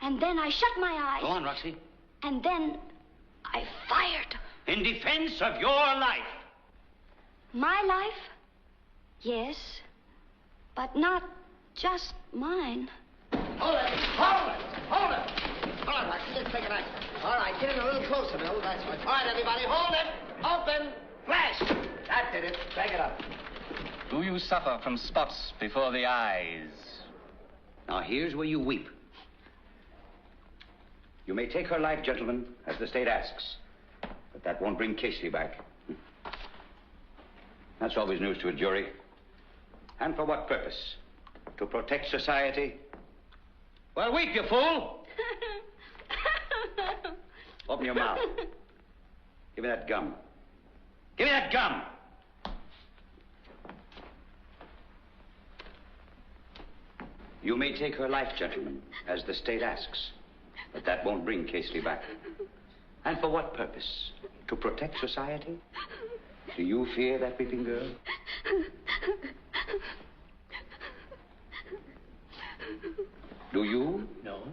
And then I shut my eyes. Go on, Roxie. And then I fired. In defense of your life. My life? Yes. But not just mine. Hold it! Hold it! Hold it! Hold on, Roxie. Let's take it out. All right, get in a little closer, Bill. That's right. All right, everybody, hold it! Open! Flash! That did it. Take it up. Do you suffer from spots before the eyes? Now, here's where you weep. You may take her life, gentlemen, as the state asks. But that won't bring Casey back. That's always news to a jury. And for what purpose? To protect society? Well, weep, you fool! Open your mouth. Give me that gum. Give me that gum! You may take her life, gentlemen, as the state asks. But that won't bring Casey back. And for what purpose? To protect society? Do you fear that weeping girl? Do you? No.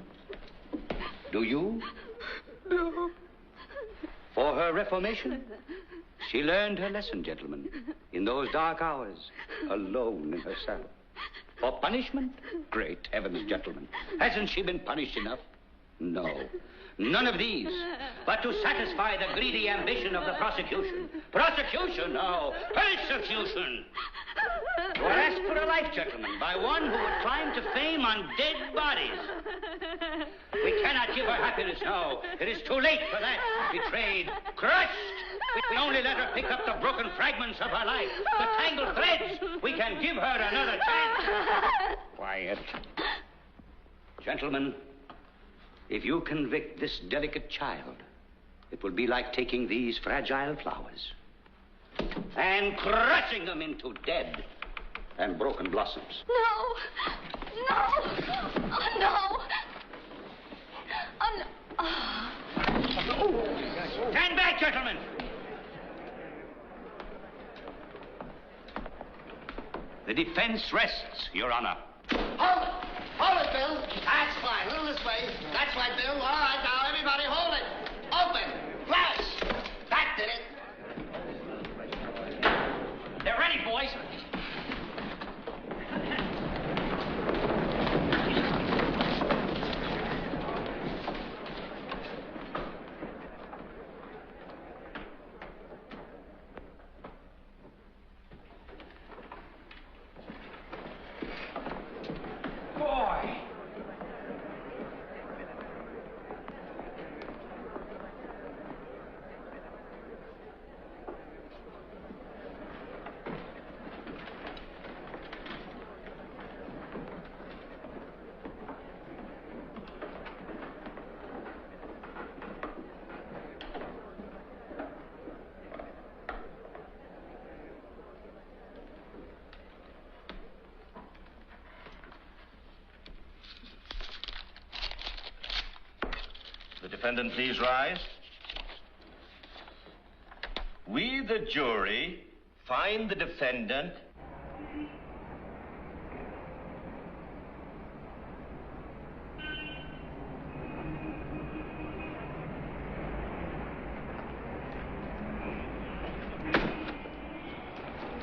Do you? No. For her reformation? She learned her lesson, gentlemen, in those dark hours, alone in her cell. For punishment? Great heavens, gentlemen. Hasn't she been punished enough? No. None of these. But to satisfy the greedy ambition of the prosecution. Prosecution? No. Persecution. You are asked for a life, gentlemen, by one who would climb to fame on dead bodies. We cannot give her happiness now. It is too late for that. Betrayed, crushed. We only let her pick up the broken fragments of her life, the tangled threads. We can give her another chance. Quiet. Gentlemen, if you convict this delicate child, it will be like taking these fragile flowers and crushing them into dead and broken blossoms. No. No. Oh, no. Oh, no. Oh. Stand back, gentlemen. The defense rests, Your Honor. Hold it! Hold it, Bill. That's fine. A little this way. That's right, Bill. All right, now, everybody, hold it. Open. Flash. That did it. They're ready, boys. the defendant please rise? We, the jury, find the defendant...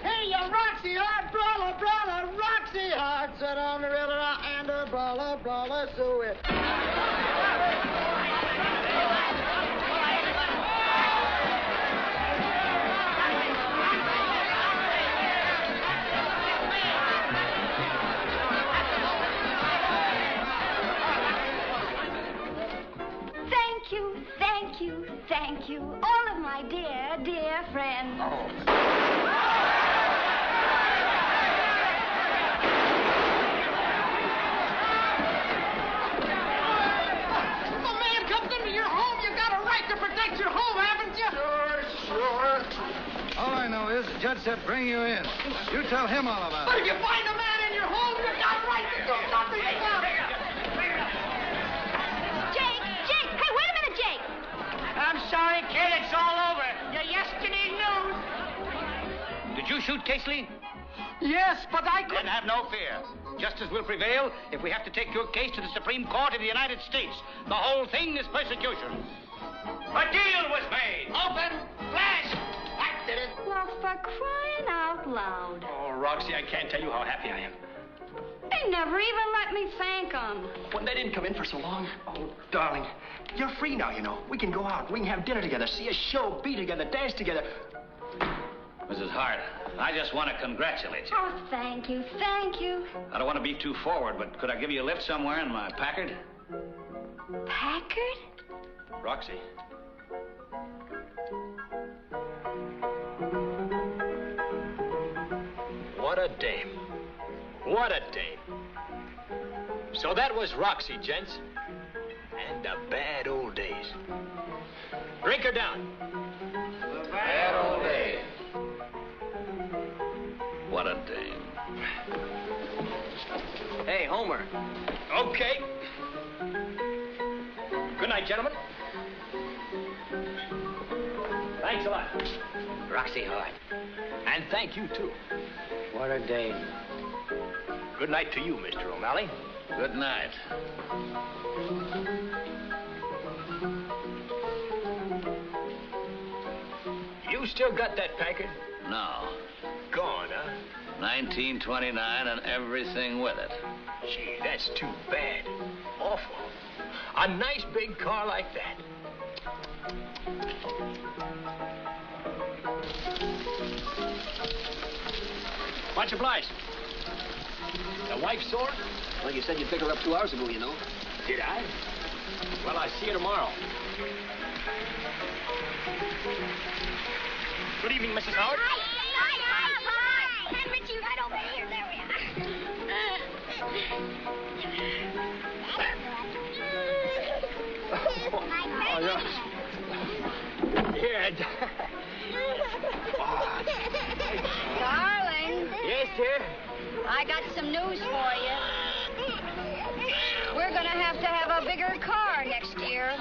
Hey, you Roxie Hart, brawler, Roxie Hart, sit on the river and a brawler, so it. Thank you, all of my dear friends. Oh. If a man comes into your home, you got a right to protect your home, haven't you? Sure. All I know is the judge said bring you in. You tell him all about But it. if you find a man in your home, you got a right to do something about it. Jake! Hey, wait a minute, Jake! I'm sorry, kid, it's all over. Your yesterday's news. Did you shoot Casely? Yes, but I couldn't. Then have no fear. Justice will prevail if we have to take your case to the Supreme Court of the United States. The whole thing is persecution. A deal was made. Open, flash. I did it. Well, for crying out loud. Oh, Roxie, I can't tell you how happy I am. They never even let me thank them. When they didn't come in for so long. Oh, darling, you're free now, you know. We can go out. We can have dinner together, see a show, be together, dance together. Mrs. Hart, I just want to congratulate you. Oh, thank you. I don't want to be too forward, but could I give you a lift somewhere in my Packard? Packard? Roxie. What a dame. What a dame. So that was Roxie, gents. And the bad old days. Drink her down. The bad old days. What a dame. Hey, Homer. Okay. Good night, gentlemen. Thanks a lot. Roxie Hart. And thank you, too. What a dame. Good night to you, Mr. O'Malley. Good night. You still got that Packard? No. Gone, huh? 1929 and everything with it. Gee, that's too bad. Awful. A nice big car like that. Much obliged. The wife sore? Well, you said you'd pick her up 2 hours ago, you know. Did I? Well, I'll see you tomorrow. Good evening, Mrs. Howard. Hi. And Richie, right over here. There we Oh, yeah. Here. Darling. Yes, dear? I got some news for you. We're gonna have to have a bigger car next year.